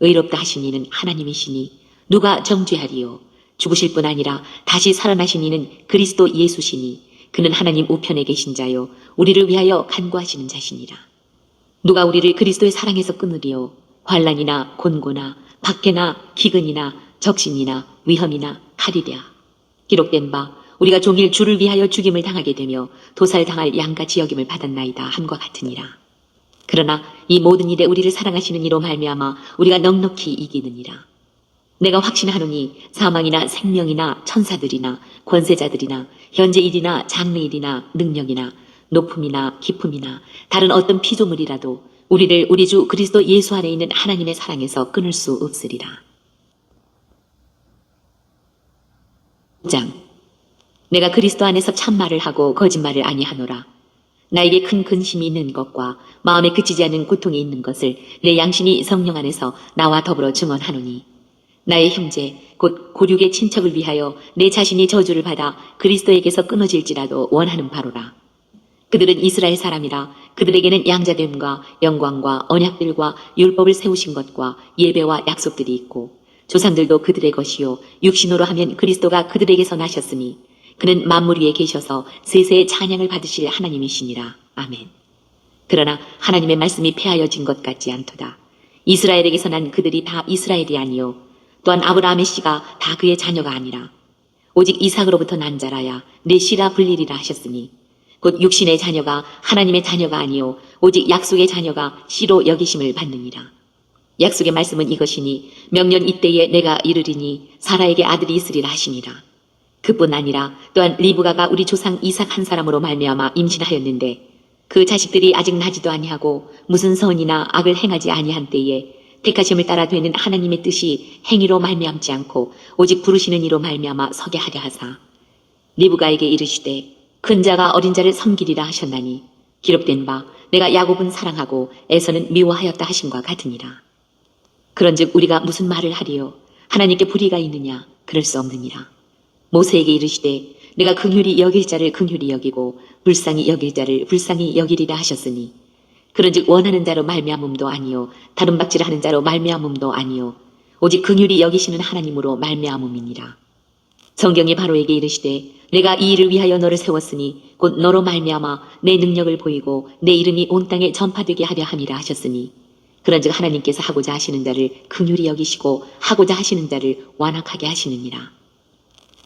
의롭다 하신 이는 하나님이시니 누가 정죄하리요? 죽으실 뿐 아니라 다시 살아나신 이는 그리스도 예수시니 그는 하나님 우편에 계신 자요 우리를 위하여 간구하시는 자시니라. 누가 우리를 그리스도의 사랑에서 끊으리요? 환난이나 곤고나 박해나 기근이나 적신이나 위험이나 칼이랴. 기록된 바 우리가 종일 주를 위하여 죽임을 당하게 되며 도살당할 양같이 여김을 받았나이다 함과 같으니라. 그러나 이 모든 일에 우리를 사랑하시는 이로 말미암아 우리가 넉넉히 이기느니라. 내가 확신하노니 사망이나 생명이나 천사들이나 권세자들이나 현재일이나 장래일이나 능력이나 높음이나 깊음이나 다른 어떤 피조물이라도 우리를 우리 주 그리스도 예수 안에 있는 하나님의 사랑에서 끊을 수 없으리라. 9장. 내가 그리스도 안에서 참말을 하고 거짓말을 아니하노라. 나에게 큰 근심이 있는 것과 마음에 그치지 않는 고통이 있는 것을 내 양심이 성령 안에서 나와 더불어 증언하노니 나의 형제 곧 고륙의 친척을 위하여 내 자신이 저주를 받아 그리스도에게서 끊어질지라도 원하는 바로라. 그들은 이스라엘 사람이라 그들에게는 양자됨과 영광과 언약들과 율법을 세우신 것과 예배와 약속들이 있고 조상들도 그들의 것이요 육신으로 하면 그리스도가 그들에게서 나셨으니 그는 만물 위에 계셔서 세세의 찬양을 받으실 하나님이시니라. 아멘. 그러나 하나님의 말씀이 폐하여진 것 같지 않도다. 이스라엘에게서 난 그들이 다 이스라엘이 아니요 또한 아브라함의 씨가 다 그의 자녀가 아니라 오직 이삭으로부터 난 자라야 내 씨라 불리리라 하셨으니 곧 육신의 자녀가 하나님의 자녀가 아니요 오직 약속의 자녀가 씨로 여기심을 받느니라. 약속의 말씀은 이것이니 명년 이때에 내가 이르리니 사라에게 아들이 있으리라 하시니라. 그뿐 아니라 또한 리브가가 우리 조상 이삭 한 사람으로 말미암아 임신하였는데 그 자식들이 아직 나지도 아니하고 무슨 선이나 악을 행하지 아니한 때에 택하심을 따라 되는 하나님의 뜻이 행위로 말미암지 않고 오직 부르시는 이로 말미암아 서게 하려 하사 리브가에게 이르시되 큰 자가 어린 자를 섬기리라 하셨나니 기록된 바 내가 야곱은 사랑하고 에서는 미워하였다 하심과 같으니라. 그런즉 우리가 무슨 말을 하리요 하나님께 불의가 있느냐 그럴 수 없느니라. 모세에게 이르시되 내가 긍휼히 여길 자를 긍휼히 여기고 불쌍히 여길 자를 불쌍히 여기리라 하셨으니 그런즉 원하는 자로 말미암음도 아니요 다른 박질하는 자로 말미암음도 아니요 오직 긍휼히 여기시는 하나님으로 말미암음이니라. 성경이 바로에게 이르시되 내가 이 일을 위하여 너를 세웠으니 곧 너로 말미암아 내 능력을 보이고 내 이름이 온 땅에 전파되게 하려 함이라 하셨으니 그런즉 하나님께서 하고자 하시는 자를 긍휼히 여기시고 하고자 하시는 자를 완악하게 하시느니라.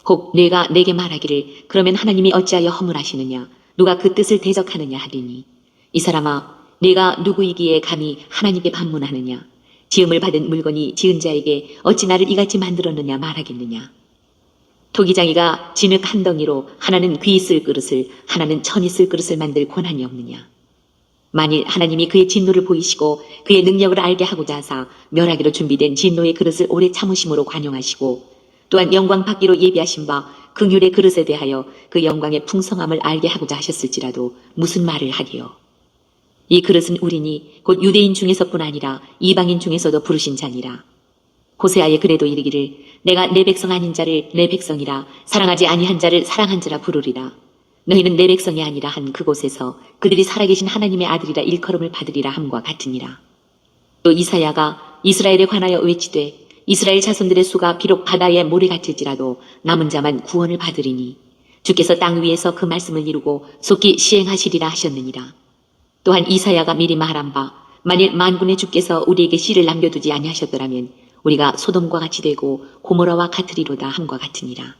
혹 내가 내게 말하기를 그러면 하나님이 어찌하여 허물하시느냐 누가 그 뜻을 대적하느냐 하리니 이 사람아 내가 누구이기에 감히 하나님께 반문하느냐 지음을 받은 물건이 지은 자에게 어찌 나를 이같이 만들었느냐 말하겠느냐. 토기장이가 진흙 한 덩이로 하나는 귀 쓸 그릇을 하나는 천이 쓸 그릇을 만들 권한이 없느냐. 만일 하나님이 그의 진노를 보이시고 그의 능력을 알게 하고자 하사 멸하기로 준비된 진노의 그릇을 오래 참으심으로 관용하시고 또한 영광 받기로 예비하신 바 긍휼의 그릇에 대하여 그 영광의 풍성함을 알게 하고자 하셨을지라도 무슨 말을 하리요. 이 그릇은 우리니 곧 유대인 중에서뿐 아니라 이방인 중에서도 부르신 자니라. 호세아에 그래도 이르기를 내가 내 백성 아닌 자를 내 백성이라 사랑하지 아니한 자를 사랑한지라 부르리라. 너희는 내 백성이 아니라 한 그곳에서 그들이 살아계신 하나님의 아들이라 일컬음을 받으리라 함과 같으니라. 또 이사야가 이스라엘에 관하여 외치되 이스라엘 자손들의 수가 비록 바다에 모래 같을지라도 남은 자만 구원을 받으리니 주께서 땅 위에서 그 말씀을 이루고 속히 시행하시리라 하셨느니라. 또한 이사야가 미리 말한 바 만일 만군의 주께서 우리에게 씨를 남겨두지 아니하셨더라면 우리가 소돔과 같이 되고 고모라와 같으리로다 함과 같으니라.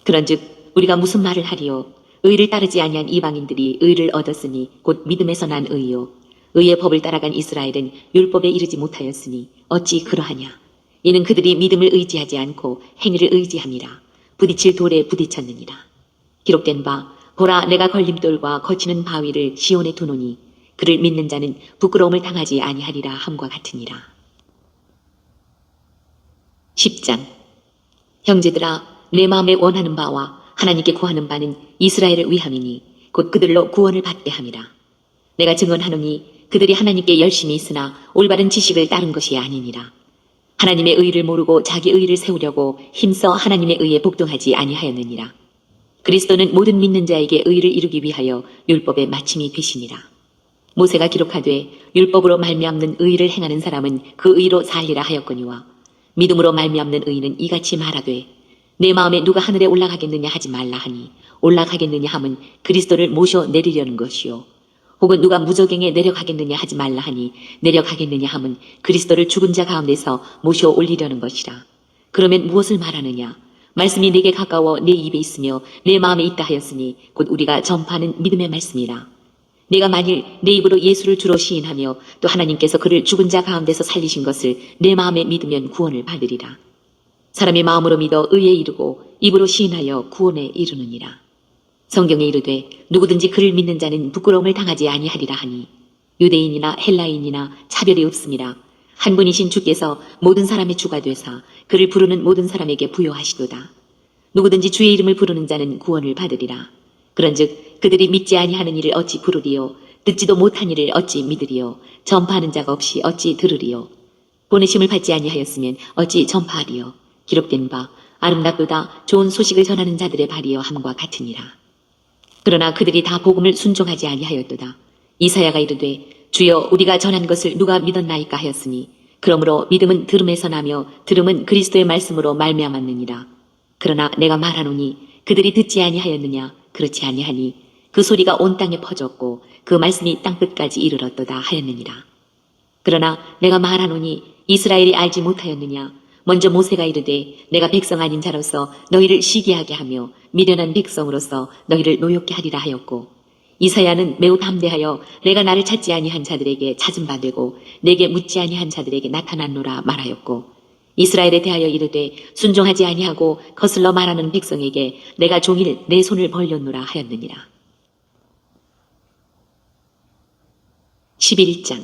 그런즉 우리가 무슨 말을 하리요 의를 따르지 아니한 이방인들이 의를 얻었으니 곧 믿음에서 난 의요 의의 법을 따라간 이스라엘은 율법에 이르지 못하였으니 어찌 그러하냐. 이는 그들이 믿음을 의지하지 않고 행위를 의지함이라 부딪힐 돌에 부딪혔느니라. 기록된 바 보라 내가 걸림돌과 거치는 바위를 시온에 두노니 그를 믿는 자는 부끄러움을 당하지 아니하리라 함과 같으니라. 10장. 형제들아 내 마음에 원하는 바와 하나님께 구하는 바는 이스라엘을 위함이니 곧 그들로 구원을 받게 함이라. 내가 증언하노니 그들이 하나님께 열심히 있으나 올바른 지식을 따른 것이 아니니라. 하나님의 의를 모르고 자기 의를 세우려고 힘써 하나님의 의에 복종하지 아니하였느니라. 그리스도는 모든 믿는 자에게 의를 이루기 위하여 율법의 마침이 되시니라. 모세가 기록하되 율법으로 말미암는 의를 행하는 사람은 그 의로 살리라 하였거니와 믿음으로 말미암는 의는 이같이 말하되 내 마음에 누가 하늘에 올라가겠느냐 하지 말라 하니 올라가겠느냐 함은 그리스도를 모셔 내리려는 것이요 혹은 누가 무저갱에 내려가겠느냐 하지 말라 하니 내려가겠느냐 함은 그리스도를 죽은 자 가운데서 모셔 올리려는 것이라. 그러면 무엇을 말하느냐. 말씀이 내게 가까워 내 입에 있으며 내 마음에 있다 하였으니 곧 우리가 전파하는 믿음의 말씀이라. 내가 만일 내 입으로 예수를 주로 시인하며 또 하나님께서 그를 죽은 자 가운데서 살리신 것을 내 마음에 믿으면 구원을 받으리라. 사람이 마음으로 믿어 의에 이르고 입으로 시인하여 구원에 이르느니라. 성경에 이르되 누구든지 그를 믿는 자는 부끄러움을 당하지 아니하리라 하니 유대인이나 헬라인이나 차별이 없음이라. 한 분이신 주께서 모든 사람의 주가 되사 그를 부르는 모든 사람에게 부여하시도다. 누구든지 주의 이름을 부르는 자는 구원을 받으리라. 그런즉 그들이 믿지 아니하는 일을 어찌 부르리요? 듣지도 못한 일을 어찌 믿으리요? 전파하는 자가 없이 어찌 들으리요? 보내심을 받지 아니하였으면 어찌 전파하리요? 기록된 바 아름답도다 좋은 소식을 전하는 자들의 발이여 함과 같으니라. 그러나 그들이 다 복음을 순종하지 아니하였도다. 이사야가 이르되 주여 우리가 전한 것을 누가 믿었나이까 하였으니 그러므로 믿음은 들음에서 나며 들음은 그리스도의 말씀으로 말미암았느니라. 그러나 내가 말하노니 그들이 듣지 아니하였느냐? 그렇지 아니하니 그 소리가 온 땅에 퍼졌고 그 말씀이 땅끝까지 이르렀도다 하였느니라. 그러나 내가 말하노니 이스라엘이 알지 못하였느냐? 먼저 모세가 이르되 내가 백성 아닌 자로서 너희를 시기하게 하며 미련한 백성으로서 너희를 노엽게 하리라 하였고, 이사야는 매우 담대하여 내가 나를 찾지 아니한 자들에게 찾은 바 되고 내게 묻지 아니한 자들에게 나타났노라 말하였고, 이스라엘에 대하여 이르되 순종하지 아니하고 거슬러 말하는 백성에게 내가 종일 내 손을 벌렸노라 하였느니라. 11장.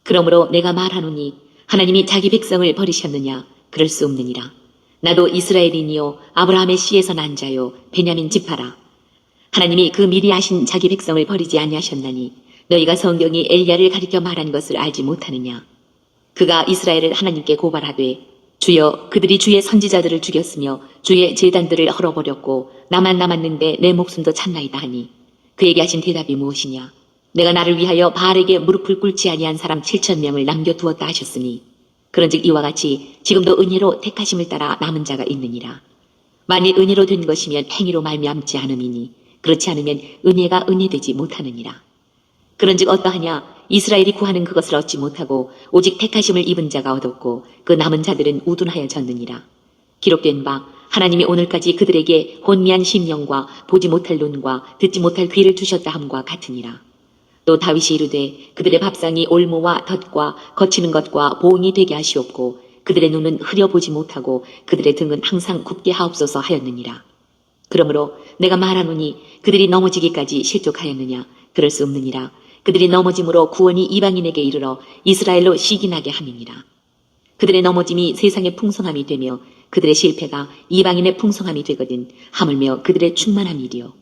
그러므로 내가 말하노니 하나님이 자기 백성을 버리셨느냐? 그럴 수 없느니라. 나도 이스라엘인이요 아브라함의 씨에서 난 자요 베냐민 지파라. 하나님이 그 미리 아신 자기 백성을 버리지 아니하셨나니 너희가 성경이 엘리야를 가리켜 말한 것을 알지 못하느냐? 그가 이스라엘을 하나님께 고발하되 주여 그들이 주의 선지자들을 죽였으며 주의 제단들을 헐어버렸고 나만 남았는데 내 목숨도 찾나이다 하니 그에게 하신 대답이 무엇이냐? 내가 나를 위하여 바알에게 무릎을 꿇지 아니한 사람 7,000명을 남겨두었다 하셨으니 그런즉 이와 같이 지금도 은혜로 택하심을 따라 남은 자가 있느니라. 만일 은혜로 된 것이면 행위로 말미암지 않음이니 그렇지 않으면 은혜가 은혜되지 못하느니라. 그런즉 어떠하냐? 이스라엘이 구하는 그것을 얻지 못하고 오직 택하심을 입은 자가 얻었고 그 남은 자들은 우둔하여졌느니라. 기록된 바 하나님이 오늘까지 그들에게 혼미한 심령과 보지 못할 눈과 듣지 못할 귀를 주셨다 함과 같으니라. 또 다윗이 이르되 그들의 밥상이 올무와 덫과 거치는 것과 보응이 되게 하시옵고 그들의 눈은 흐려보지 못하고 그들의 등은 항상 굽게 하옵소서 하였느니라. 그러므로 내가 말하노니 그들이 넘어지기까지 실족하였느냐? 그럴 수 없느니라. 그들이 넘어짐으로 구원이 이방인에게 이르러 이스라엘로 시기나게 함이니라. 그들의 넘어짐이 세상의 풍성함이 되며 그들의 실패가 이방인의 풍성함이 되거든 하물며 그들의 충만함이리요.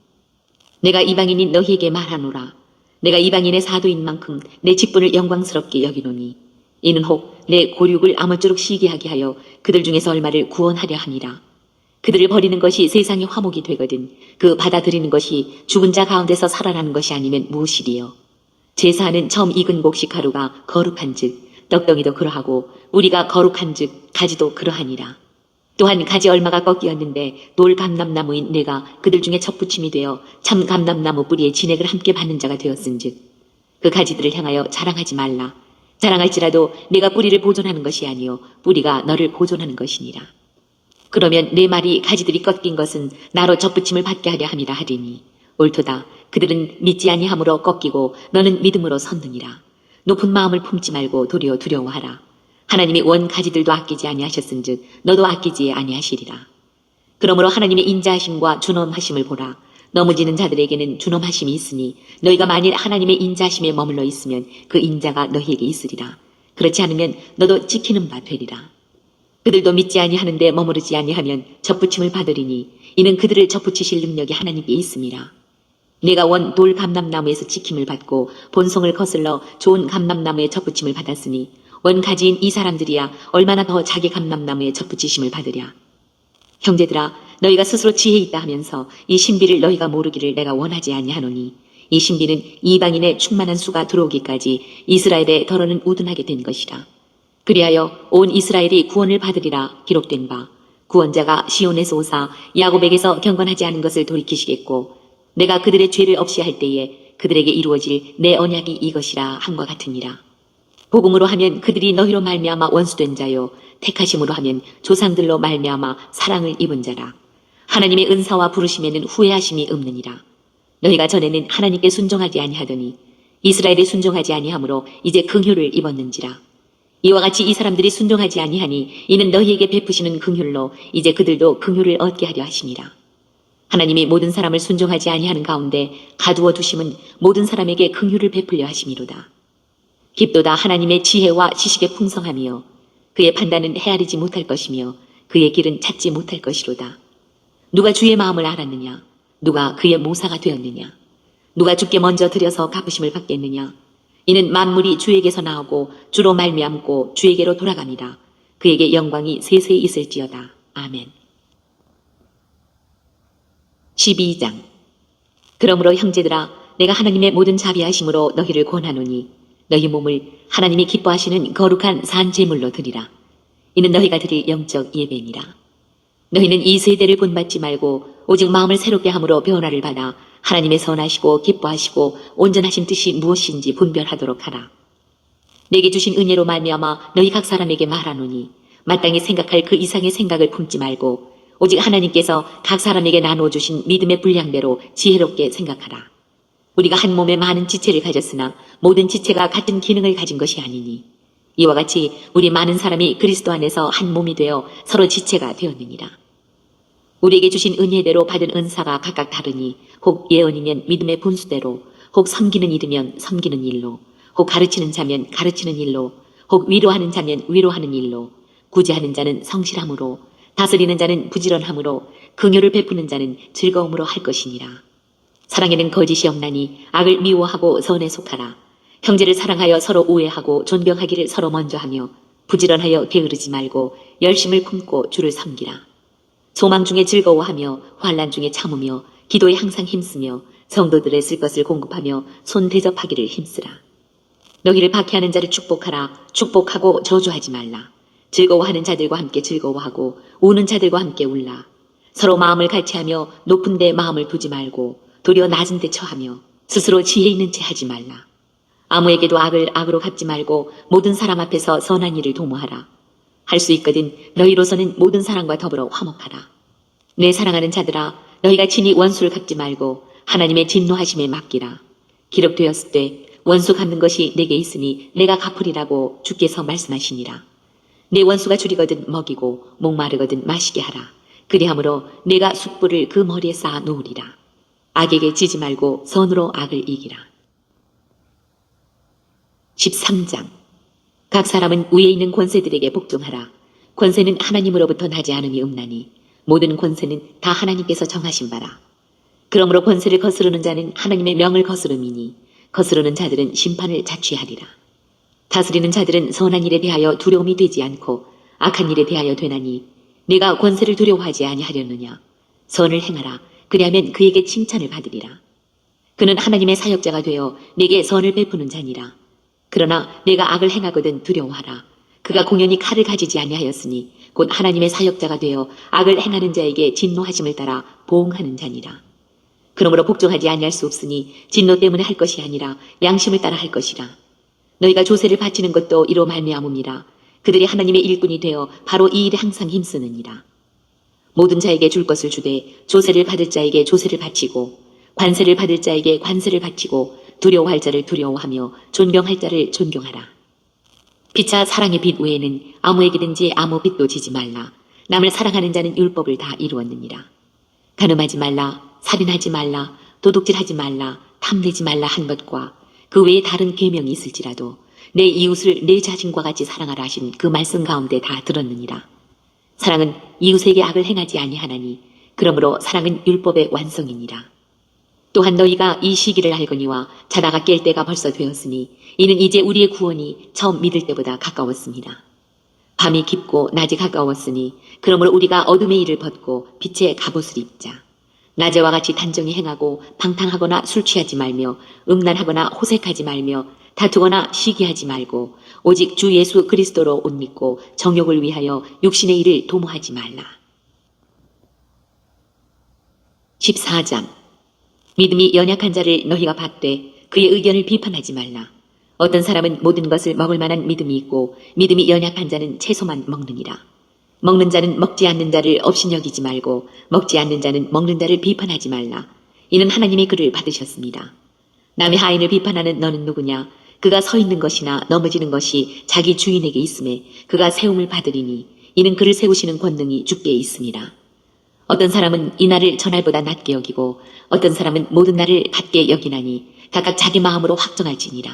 내가 이방인인 너희에게 말하노라. 내가 이방인의 사도인 만큼 내 직분을 영광스럽게 여기노니 이는 혹 내 고륙을 아무쪼록 시기하게 하여 그들 중에서 얼마를 구원하려 함이라. 그들을 버리는 것이 세상의 화목이 되거든 그 받아들이는 것이 죽은 자 가운데서 살아나는 것이 아니면 무엇이리요. 제사하는 처음 익은 곡식 가루가 거룩한 즉 떡덩이도 그러하고 우리가 거룩한 즉 가지도 그러하니라. 또한 가지 얼마가 꺾이었는데 돌 감람나무인 내가 그들 중에 첫부침이 되어 참 감람나무 뿌리에 진액을 함께 받는 자가 되었은즉 그 가지들을 향하여 자랑하지 말라. 자랑할지라도 내가 뿌리를 보존하는 것이 아니요 뿌리가 너를 보존하는 것이니라. 그러면 내 말이 가지들이 꺾인 것은 나로 젖붙임을 받게 하려 함이라 하리니 옳도다. 그들은 믿지 아니함으로 꺾이고 너는 믿음으로 섰느니라. 높은 마음을 품지 말고 도리어 두려워하라. 하나님이 원 가지들도 아끼지 아니하셨은즉 너도 아끼지 아니하시리라. 그러므로 하나님의 인자하심과 준엄하심을 보라. 넘어지는 자들에게는 준엄하심이 있으니 너희가 만일 하나님의 인자하심에 머물러 있으면 그 인자가 너희에게 있으리라. 그렇지 않으면 너도 지키는 바 되리라. 그들도 믿지 아니하는데 머무르지 아니하면 젖붙임을 받으리니 이는 그들을 젖붙이실 능력이 하나님께 있음이라. 내가 원 돌 감람나무에서 지킴을 받고 본성을 거슬러 좋은 감람나무에 젖붙임을 받았으니 원 가지인 이 사람들이야 얼마나 더 자기 감람나무에 젖붙이심을 받으랴. 형제들아 너희가 스스로 지혜 있다 하면서 이 신비를 너희가 모르기를 내가 원하지 아니하노니 이 신비는 이방인의 충만한 수가 들어오기까지 이스라엘의 덜어는 우둔하게 된 것이라. 그리하여 온 이스라엘이 구원을 받으리라 기록된 바 구원자가 시온에서 오사 야곱에게서 경건하지 않은 것을 돌이키시겠고 내가 그들의 죄를 없이 할 때에 그들에게 이루어질 내 언약이 이것이라 함과 같으니라. 복음으로 하면 그들이 너희로 말미암아 원수된 자요 택하심으로 하면 조상들로 말미암아 사랑을 입은 자라. 하나님의 은사와 부르심에는 후회하심이 없느니라. 너희가 전에는 하나님께 순종하지 아니하더니 이스라엘에 순종하지 아니하므로 이제 긍휼을 입었는지라. 이와 같이 이 사람들이 순종하지 아니하니 이는 너희에게 베푸시는 긍휼로 이제 그들도 긍휼을 얻게 하려 하시니라. 하나님이 모든 사람을 순종하지 아니하는 가운데 가두어 두심은 모든 사람에게 긍휼을 베풀려 하심이로다. 깊도다 하나님의 지혜와 지식의 풍성함이요 그의 판단은 헤아리지 못할 것이며 그의 길은 찾지 못할 것이로다. 누가 주의 마음을 알았느냐? 누가 그의 모사가 되었느냐? 누가 주께 먼저 드려서 갚으심을 받겠느냐? 이는 만물이 주에게서 나오고 주로 말미암고 주에게로 돌아갑니다. 그에게 영광이 세세히 있을지어다. 아멘. 12장. 그러므로 형제들아, 내가 하나님의 모든 자비하심으로 너희를 권하노니 너희 몸을 하나님이 기뻐하시는 거룩한 산 제물로 드리라. 이는 너희가 드릴 영적 예배니라. 너희는 이 세대를 본받지 말고 오직 마음을 새롭게 함으로 변화를 받아 하나님의 선하시고 기뻐하시고 온전하신 뜻이 무엇인지 분별하도록 하라. 내게 주신 은혜로 말미암아 너희 각 사람에게 말하노니 마땅히 생각할 그 이상의 생각을 품지 말고 오직 하나님께서 각 사람에게 나누어 주신 믿음의 분량대로 지혜롭게 생각하라. 우리가 한 몸에 많은 지체를 가졌으나 모든 지체가 같은 기능을 가진 것이 아니니 이와 같이 우리 많은 사람이 그리스도 안에서 한 몸이 되어 서로 지체가 되었느니라. 우리에게 주신 은혜대로 받은 은사가 각각 다르니 혹 예언이면 믿음의 분수대로, 혹 섬기는 일이면 섬기는 일로, 혹 가르치는 자면 가르치는 일로, 혹 위로하는 자면 위로하는 일로, 구제하는 자는 성실함으로, 다스리는 자는 부지런함으로, 긍휼을 베푸는 자는 즐거움으로 할 것이니라. 사랑에는 거짓이 없나니 악을 미워하고 선에 속하라. 형제를 사랑하여 서로 우애하고 존경하기를 서로 먼저 하며 부지런하여 게으르지 말고 열심을 품고 주를 섬기라. 소망 중에 즐거워하며 환난 중에 참으며 기도에 항상 힘쓰며 성도들의 쓸 것을 공급하며 손 대접하기를 힘쓰라. 너희를 박해하는 자를 축복하라. 축복하고 저주하지 말라. 즐거워하는 자들과 함께 즐거워하고 우는 자들과 함께 울라. 서로 마음을 같이하며 높은 데 마음을 두지 말고 도리어 낮은 데 처하며 스스로 지혜 있는 채 하지 말라. 아무에게도 악을 악으로 갚지 말고 모든 사람 앞에서 선한 일을 도모하라. 할 수 있거든 너희로서는 모든 사람과 더불어 화목하라. 내 사랑하는 자들아, 너희가 친히 원수를 갚지 말고 하나님의 진노하심에 맡기라. 기록되었을 때 원수 갚는 것이 내게 있으니 내가 갚으리라고 주께서 말씀하시니라. 내 원수가 줄이거든 먹이고 목마르거든 마시게 하라. 그리함으로 내가 숯불을 그 머리에 쌓아 놓으리라. 악에게 지지 말고 선으로 악을 이기라. 13장. 각 사람은 위에 있는 권세들에게 복종하라. 권세는 하나님으로부터 나지 않음이 없나니 모든 권세는 다 하나님께서 정하신 바라. 그러므로 권세를 거스르는 자는 하나님의 명을 거스름이니 거스르는 자들은 심판을 자취하리라. 다스리는 자들은 선한 일에 대하여 두려움이 되지 않고 악한 일에 대하여 되나니 네가 권세를 두려워하지 아니하려느냐. 선을 행하라. 그리하면 그에게 칭찬을 받으리라. 그는 하나님의 사역자가 되어 네게 선을 베푸는 자니라. 그러나 내가 악을 행하거든 두려워하라. 그가 공연히 칼을 가지지 아니하였으니 곧 하나님의 사역자가 되어 악을 행하는 자에게 진노하심을 따라 보응하는 자니라. 그러므로 복종하지 아니할 수 없으니 진노 때문에 할 것이 아니라 양심을 따라 할 것이라. 너희가 조세를 바치는 것도 이로 말미암음이라. 그들이 하나님의 일꾼이 되어 바로 이 일에 항상 힘쓰느니라. 모든 자에게 줄 것을 주되 조세를 받을 자에게 조세를 바치고 관세를 받을 자에게 관세를 바치고 두려워할 자를 두려워하며 존경할 자를 존경하라. 피차 사랑의 빚 외에는 아무에게든지 아무 빚도 지지 말라. 남을 사랑하는 자는 율법을 다 이루었느니라. 간음하지 말라, 살인하지 말라, 도둑질하지 말라, 탐내지 말라 한 것과 그 외에 다른 계명이 있을지라도 내 이웃을 내 자신과 같이 사랑하라 하신 그 말씀 가운데 다 들었느니라. 사랑은 이웃에게 악을 행하지 아니하나니 그러므로 사랑은 율법의 완성이니라. 또한 너희가 이 시기를 알거니와 자다가 깰 때가 벌써 되었으니 이는 이제 우리의 구원이 처음 믿을 때보다 가까웠습니다. 밤이 깊고 낮이 가까웠으니 그러므로 우리가 어둠의 일을 벗고 빛의 갑옷을 입자. 낮에와 같이 단정히 행하고 방탕하거나 술 취하지 말며 음란하거나 호색하지 말며 다투거나 시기하지 말고 오직 주 예수 그리스도로 옷 입고 정욕을 위하여 육신의 일을 도모하지 말라. 14장. 믿음이 연약한 자를 너희가 받되 그의 의견을 비판하지 말라. 어떤 사람은 모든 것을 먹을 만한 믿음이 있고 믿음이 연약한 자는 채소만 먹느니라. 먹는 자는 먹지 않는 자를 업신여기지 말고 먹지 않는 자는 먹는 자를 비판하지 말라. 이는 하나님의 글을 받으셨습니다. 남의 하인을 비판하는 너는 누구냐? 그가 서 있는 것이나 넘어지는 것이 자기 주인에게 있음에 그가 세움을 받으리니 이는 그를 세우시는 권능이 주께 있습니다. 어떤 사람은 이 날을 전날보다 낮게 여기고 어떤 사람은 모든 날을 같게 여기나니 각각 자기 마음으로 확정할지니라.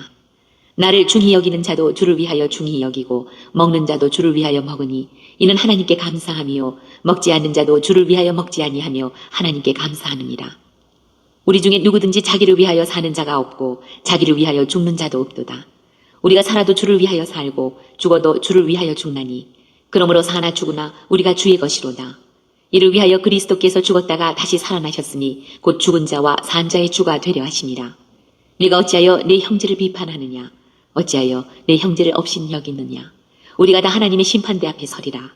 나를 중히 여기는 자도 주를 위하여 중히 여기고 먹는 자도 주를 위하여 먹으니 이는 하나님께 감사함이요 먹지 않는 자도 주를 위하여 먹지 아니하며 하나님께 감사하느니라. 우리 중에 누구든지 자기를 위하여 사는 자가 없고 자기를 위하여 죽는 자도 없도다. 우리가 살아도 주를 위하여 살고 죽어도 주를 위하여 죽나니 그러므로 사나 죽으나 우리가 주의 것이로다. 이를 위하여 그리스도께서 죽었다가 다시 살아나셨으니 곧 죽은 자와 산 자의 주가 되려 하심이라. 네가 어찌하여 내 형제를 비판하느냐? 어찌하여 내 형제를 업신 여기느냐? 우리가 다 하나님의 심판대 앞에 서리라.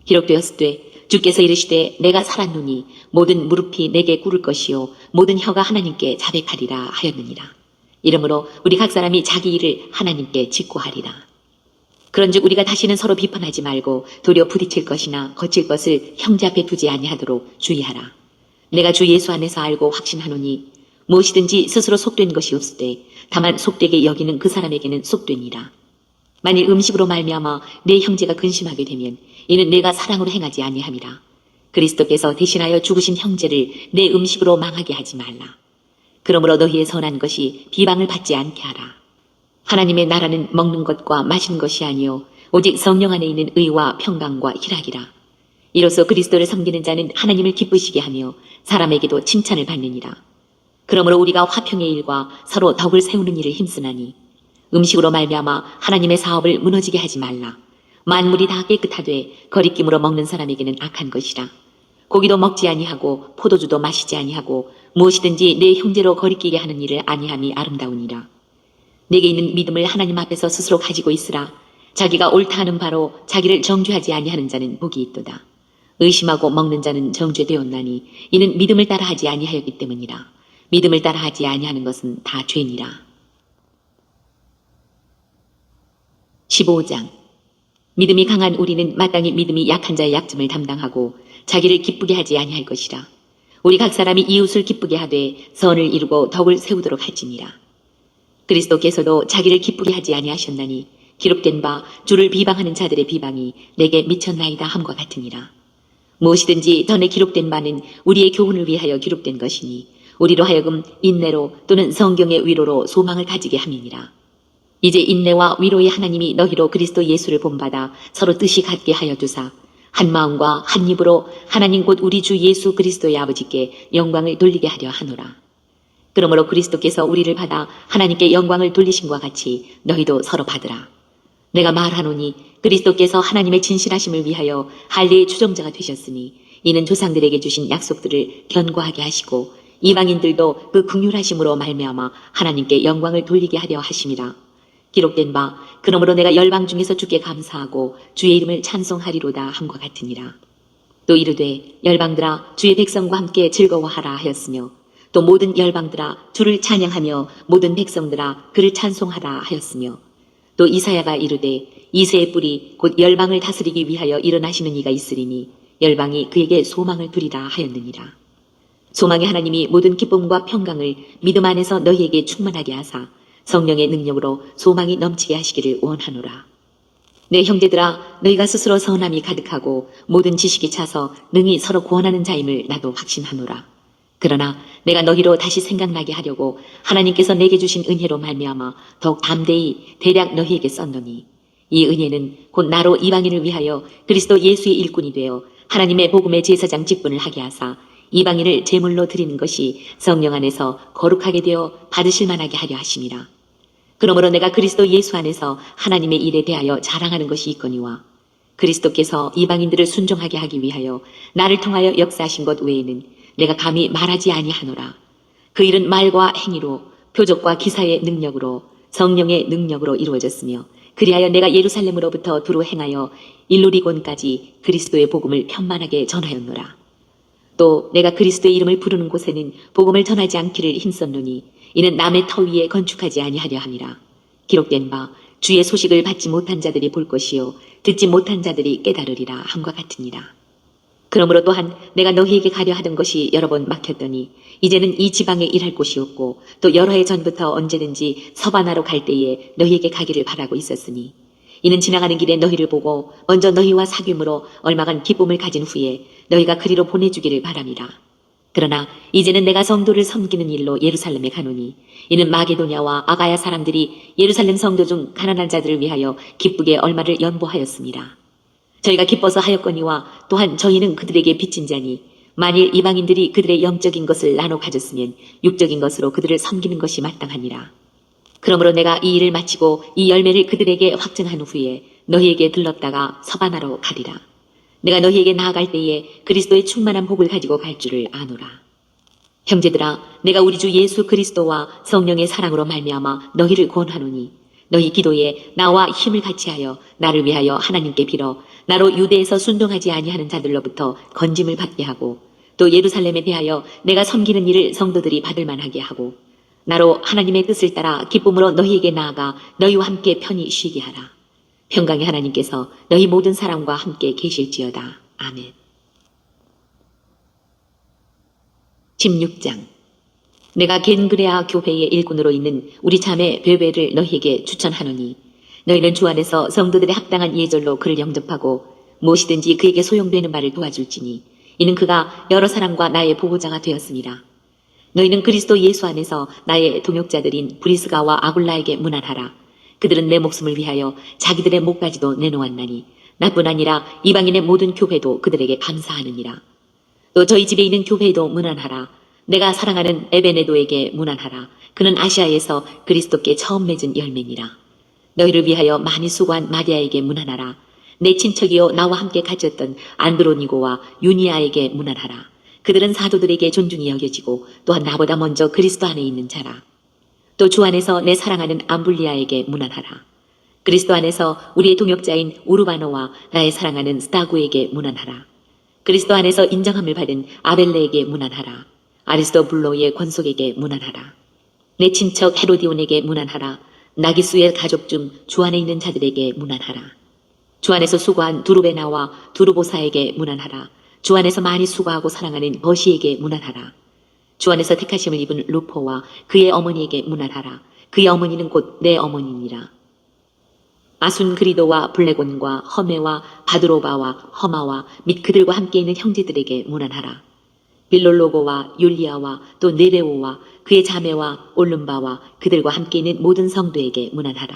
기록되었으되 주께서 이르시되 내가 살았노니 모든 무릎이 내게 꿇을 것이요 모든 혀가 하나님께 자백하리라 하였느니라. 이러므로 우리 각 사람이 자기 일을 하나님께 직고하리라. 그런즉 우리가 다시는 서로 비판하지 말고 도리어 부딪힐 것이나 거칠 것을 형제 앞에 두지 아니하도록 주의하라. 내가 주 예수 안에서 알고 확신하노니 무엇이든지 스스로 속된 것이 없으되 다만 속되게 여기는 그 사람에게는 속되니라. 만일 음식으로 말미암아 내 형제가 근심하게 되면 이는 내가 사랑으로 행하지 아니함이라. 그리스도께서 대신하여 죽으신 형제를 내 음식으로 망하게 하지 말라. 그러므로 너희의 선한 것이 비방을 받지 않게 하라. 하나님의 나라는 먹는 것과 마시는 것이 아니요 오직 성령 안에 있는 의와 평강과 희락이라. 이로써 그리스도를 섬기는 자는 하나님을 기쁘시게 하며 사람에게도 칭찬을 받느니라. 그러므로 우리가 화평의 일과 서로 덕을 세우는 일을 힘쓰나니 음식으로 말미암아 하나님의 사업을 무너지게 하지 말라. 만물이 다 깨끗하되 거리낌으로 먹는 사람에게는 악한 것이라. 고기도 먹지 아니하고 포도주도 마시지 아니하고 무엇이든지 내 형제로 거리끼게 하는 일을 아니함이 아름다우니라. 내게 있는 믿음을 하나님 앞에서 스스로 가지고 있으라. 자기가 옳다 하는 바로 자기를 정죄하지 아니하는 자는 복이 있도다. 의심하고 먹는 자는 정죄되었나니 이는 믿음을 따라 하지 아니하였기 때문이라. 믿음을 따라 하지 아니하는 것은 다 죄니라. 15장. 믿음이 강한 우리는 마땅히 믿음이 약한 자의 약점을 담당하고 자기를 기쁘게 하지 아니할 것이라. 우리 각 사람이 이웃을 기쁘게 하되 선을 이루고 덕을 세우도록 할지니라. 그리스도께서도 자기를 기쁘게 하지 아니하셨나니 기록된 바 주를 비방하는 자들의 비방이 내게 미쳤나이다 함과 같으니라. 무엇이든지 전에 기록된 바는 우리의 교훈을 위하여 기록된 것이니 우리로 하여금 인내로 또는 성경의 위로로 소망을 가지게 함이니라. 이제 인내와 위로의 하나님이 너희로 그리스도 예수를 본받아 서로 뜻이 같게 하여 두사 한 마음과 한 입으로 하나님 곧 우리 주 예수 그리스도의 아버지께 영광을 돌리게 하려 하노라. 그러므로 그리스도께서 우리를 받아 하나님께 영광을 돌리심과 같이 너희도 서로 받으라. 내가 말하노니 그리스도께서 하나님의 진실하심을 위하여 할례의 추종자가 되셨으니 이는 조상들에게 주신 약속들을 견고하게 하시고 이방인들도 그 긍휼하심으로 말미암아 하나님께 영광을 돌리게 하려 하심이라. 기록된 바 그러므로 내가 열방 중에서 주께 감사하고 주의 이름을 찬송하리로다 함과 같으니라. 또 이르되 열방들아 주의 백성과 함께 즐거워하라 하였으며 또 모든 열방들아 주를 찬양하며 모든 백성들아 그를 찬송하라 하였으며 또 이사야가 이르되 이새의 뿔이 곧 열방을 다스리기 위하여 일어나시는 이가 있으리니 열방이 그에게 소망을 두리라 하였느니라. 소망의 하나님이 모든 기쁨과 평강을 믿음 안에서 너희에게 충만하게 하사 성령의 능력으로 소망이 넘치게 하시기를 원하노라. 내 형제들아 너희가 스스로 선함이 가득하고 모든 지식이 차서 능히 서로 구원하는 자임을 나도 확신하노라. 그러나 내가 너희로 다시 생각나게 하려고 하나님께서 내게 주신 은혜로 말미암아 더욱 담대히 대략 너희에게 썼노니 이 은혜는 곧 나로 이방인을 위하여 그리스도 예수의 일꾼이 되어 하나님의 복음의 제사장 직분을 하게 하사 이방인을 제물로 드리는 것이 성령 안에서 거룩하게 되어 받으실 만하게 하려 하심이라. 그러므로 내가 그리스도 예수 안에서 하나님의 일에 대하여 자랑하는 것이 있거니와 그리스도께서 이방인들을 순종하게 하기 위하여 나를 통하여 역사하신 것 외에는 내가 감히 말하지 아니하노라. 그 일은 말과 행위로 표적과 기사의 능력으로 성령의 능력으로 이루어졌으며 그리하여 내가 예루살렘으로부터 두루 행하여 일루리곤까지 그리스도의 복음을 편만하게 전하였노라. 또 내가 그리스도의 이름을 부르는 곳에는 복음을 전하지 않기를 힘썼노니 이는 남의 터 위에 건축하지 아니하려 함이라. 기록된 바 주의 소식을 받지 못한 자들이 볼 것이요 듣지 못한 자들이 깨달으리라 함과 같으니라. 그러므로 또한 내가 너희에게 가려 하던 것이 여러 번 막혔더니 이제는 이 지방에 일할 곳이 없고 또 여러 해 전부터 언제든지 서바나로 갈 때에 너희에게 가기를 바라고 있었으니 이는 지나가는 길에 너희를 보고 먼저 너희와 사귐으로 얼마간 기쁨을 가진 후에 너희가 그리로 보내주기를 바람이라. 그러나 이제는 내가 성도를 섬기는 일로 예루살렘에 가노니 이는 마게도냐와 아가야 사람들이 예루살렘 성도 중 가난한 자들을 위하여 기쁘게 얼마를 연보하였습니다. 저희가 기뻐서 하였거니와 또한 저희는 그들에게 빚진 자니 만일 이방인들이 그들의 영적인 것을 나눠 가졌으면 육적인 것으로 그들을 섬기는 것이 마땅하니라. 그러므로 내가 이 일을 마치고 이 열매를 그들에게 확증한 후에 너희에게 들렀다가 서바나로 가리라. 내가 너희에게 나아갈 때에 그리스도의 충만한 복을 가지고 갈 줄을 아노라. 형제들아, 내가 우리 주 예수 그리스도와 성령의 사랑으로 말미암아 너희를 권하노니 너희 기도에 나와 힘을 같이하여 나를 위하여 하나님께 빌어 나로 유대에서 순종하지 아니하는 자들로부터 건짐을 받게 하고 또 예루살렘에 대하여 내가 섬기는 일을 성도들이 받을 만하게 하고 나로 하나님의 뜻을 따라 기쁨으로 너희에게 나아가 너희와 함께 편히 쉬게 하라. 평강의 하나님께서 너희 모든 사람과 함께 계실지어다. 아멘. 16장. 내가 겐그레아 교회의 일꾼으로 있는 우리 자매 베베를 너희에게 추천하노니 너희는 주 안에서 성도들의 합당한 예절로 그를 영접하고 무엇이든지 그에게 소용되는 말을 도와줄지니 이는 그가 여러 사람과 나의 보호자가 되었습니다. 너희는 그리스도 예수 안에서 나의 동역자들인 브리스가와 아굴라에게 문안하라. 그들은 내 목숨을 위하여 자기들의 목까지도 내놓았나니 나뿐 아니라 이방인의 모든 교회도 그들에게 감사하느니라. 또 저희 집에 있는 교회에도 문안하라. 내가 사랑하는 에베네도에게 문안하라. 그는 아시아에서 그리스도께 처음 맺은 열매니라. 너희를 위하여 많이 수고한 마리아에게 문안하라. 내 친척이요 나와 함께 갇혔던 안드로니고와 유니아에게 문안하라. 그들은 사도들에게 존중이 여겨지고 또한 나보다 먼저 그리스도 안에 있는 자라. 또 주 안에서 내 사랑하는 암블리아에게 문안하라. 그리스도 안에서 우리의 동역자인 우르바노와 나의 사랑하는 스타구에게 문안하라. 그리스도 안에서 인정함을 받은 아벨레에게 문안하라. 아리스토블로의 권속에게 문안하라. 내 친척 헤로디온에게 문안하라. 나기수의 가족 중 주 안에 있는 자들에게 문안하라. 주 안에서 수고한 두루베나와 두루보사에게 문안하라. 주 안에서 많이 수고하고 사랑하는 버시에게 문안하라. 주 안에서 택하심을 입은 루포와 그의 어머니에게 문안하라. 그의 어머니는 곧 내 어머니니라. 아순그리도와 블레곤과 허메와 바드로바와 허마와 및 그들과 함께 있는 형제들에게 문안하라. 빌롤로고와 율리아와 또 네레오와 그의 자매와 올름바와 그들과 함께 있는 모든 성도에게 문안하라.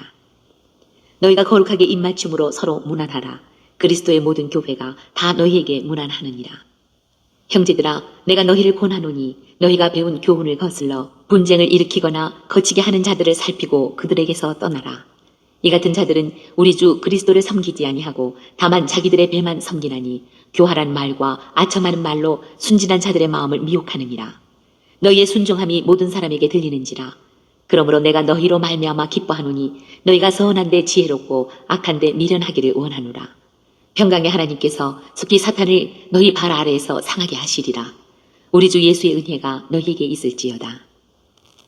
너희가 거룩하게 입맞춤으로 서로 문안하라. 그리스도의 모든 교회가 다 너희에게 문안하느니라. 형제들아, 내가 너희를 권하노니 너희가 배운 교훈을 거슬러 분쟁을 일으키거나 거치게 하는 자들을 살피고 그들에게서 떠나라. 이 같은 자들은 우리 주 그리스도를 섬기지 아니하고 다만 자기들의 배만 섬기나니 교활한 말과 아첨하는 말로 순진한 자들의 마음을 미혹하느니라. 너희의 순종함이 모든 사람에게 들리는지라. 그러므로 내가 너희로 말미암아 기뻐하노니 너희가 선한데 지혜롭고 악한데 미련하기를 원하노라. 평강의 하나님께서 속히 사탄을 너희 발 아래에서 상하게 하시리라. 우리 주 예수의 은혜가 너희에게 있을지어다.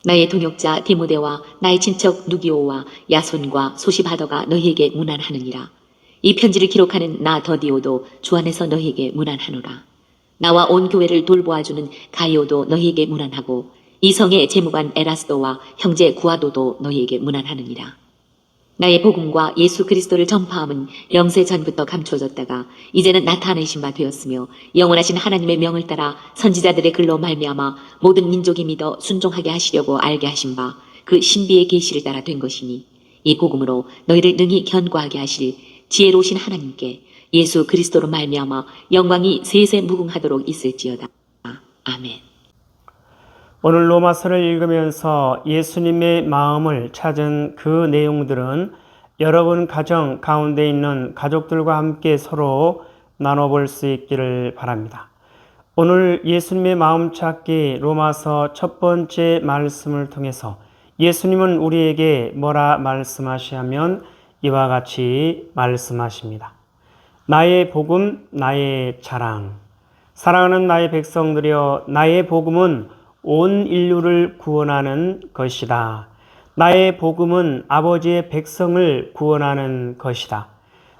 나의 동역자 디모데와 나의 친척 누기오와 야손과 소시바더가 너희에게 문안하느니라. 이 편지를 기록하는 나 더디오도 주 안에서 너희에게 문안하노라. 나와 온 교회를 돌보아주는 가이오도 너희에게 문안하고 이 성의 재무관 에라스도와 형제 구아도도 너희에게 문안하느니라. 나의 복음과 예수 그리스도를 전파함은 영세 전부터 감추어졌다가 이제는 나타내신 바 되었으며 영원하신 하나님의 명을 따라 선지자들의 글로 말미암아 모든 민족이 믿어 순종하게 하시려고 알게 하신 바 그 신비의 계시를 따라 된 것이니 이 복음으로 너희를 능히 견고하게 하실 지혜로우신 하나님께 예수 그리스도로 말미암아 영광이 세세 무궁하도록 있을지어다. 아멘. 오늘 로마서를 읽으면서 예수님의 마음을 찾은 그 내용들은 여러분 가정 가운데 있는 가족들과 함께 서로 나눠볼 수 있기를 바랍니다. 오늘 예수님의 마음 찾기 로마서 첫 번째 말씀을 통해서 예수님은 우리에게 뭐라 말씀하시냐면 이와 같이 말씀하십니다. 나의 복음, 나의 자랑. 사랑하는 나의 백성들이여, 나의 복음은 온 인류를 구원하는 것이다. 나의 복음은 아버지의 백성을 구원하는 것이다.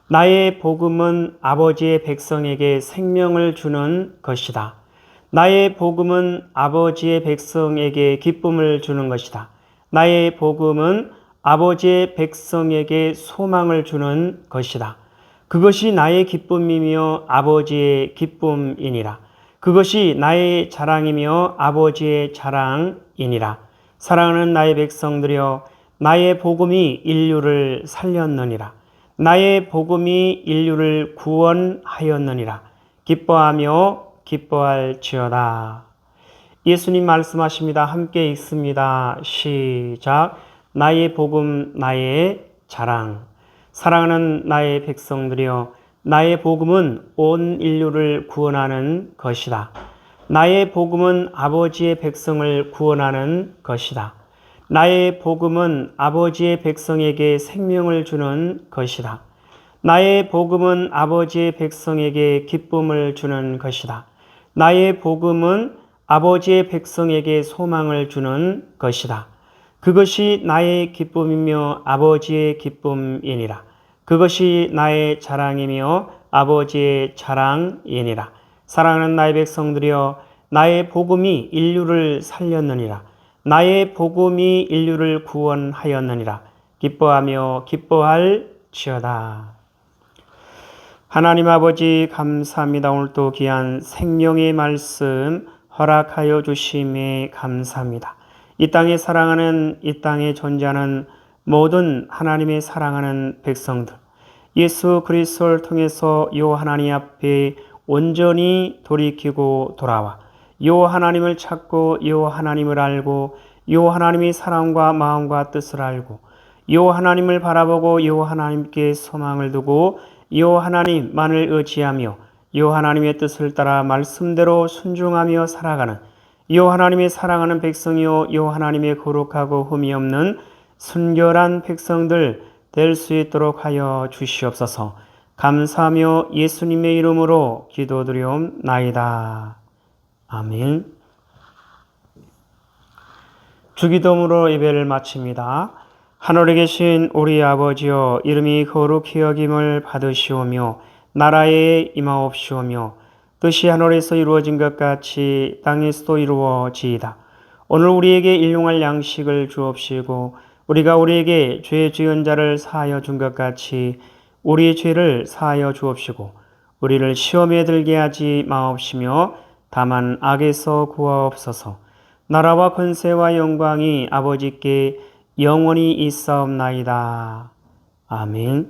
나의 복음은 아버지의 백성에게 생명을 주는 것이다. 나의 복음은 아버지의 백성에게 기쁨을 주는 것이다. 나의 복음은 아버지의 백성에게 소망을 주는 것이다. 그것이 나의 기쁨이며 아버지의 기쁨이니라. 그것이 나의 자랑이며 아버지의 자랑이니라. 사랑하는 나의 백성들이여, 나의 복음이 인류를 살렸느니라. 나의 복음이 인류를 구원하였느니라. 기뻐하며 기뻐할지어다. 예수님 말씀하십니다. 함께 읽습니다. 시작. 나의 복음, 나의 자랑. 사랑하는 나의 백성들이여, 나의 복음은 온 인류를 구원하는 것이다. 나의 복음은 아버지의 백성을 구원하는 것이다. 나의 복음은 아버지의 백성에게 생명을 주는 것이다. 나의 복음은 아버지의 백성에게 기쁨을 주는 것이다. 나의 복음은 아버지의 백성에게 소망을 주는 것이다. 그것이 나의 기쁨이며 아버지의 기쁨이니라. 그것이 나의 자랑이며 아버지의 자랑이니라. 사랑하는 나의 백성들이여, 나의 복음이 인류를 살렸느니라. 나의 복음이 인류를 구원하였느니라. 기뻐하며 기뻐할지어다. 하나님 아버지 감사합니다. 오늘 또 귀한 생명의 말씀 허락하여 주심에 감사합니다. 이 땅에 사랑하는, 이 땅에 존재하는 모든 하나님의 사랑하는 백성들, 예수 그리스도를 통해서 요 하나님 앞에 온전히 돌이키고 돌아와 요 하나님을 찾고 요 하나님을 알고 요 하나님의 사랑과 마음과 뜻을 알고 요 하나님을 바라보고 요 하나님께 소망을 두고 요 하나님만을 의지하며 요 하나님의 뜻을 따라 말씀대로 순종하며 살아가는 요 하나님의 사랑하는 백성이요 요 하나님의 거룩하고 흠이 없는 순결한 백성들 될 수 있도록 하여 주시옵소서. 감사하며 예수님의 이름으로 기도드리옵나이다. 아멘. 주기도문으로 예배를 마칩니다. 하늘에 계신 우리 아버지여, 이름이 거룩히 여김을 받으시오며 나라에 임하옵시오며 뜻이 하늘에서 이루어진 것 같이 땅에서도 이루어지이다. 오늘 우리에게 일용할 양식을 주옵시고 우리가 우리에게 죄 지은 자를 사하여 준 것 같이 우리의 죄를 사하여 주옵시고 우리를 시험에 들게 하지 마옵시며 다만 악에서 구하옵소서. 나라와 권세와 영광이 아버지께 영원히 있사옵나이다. 아멘.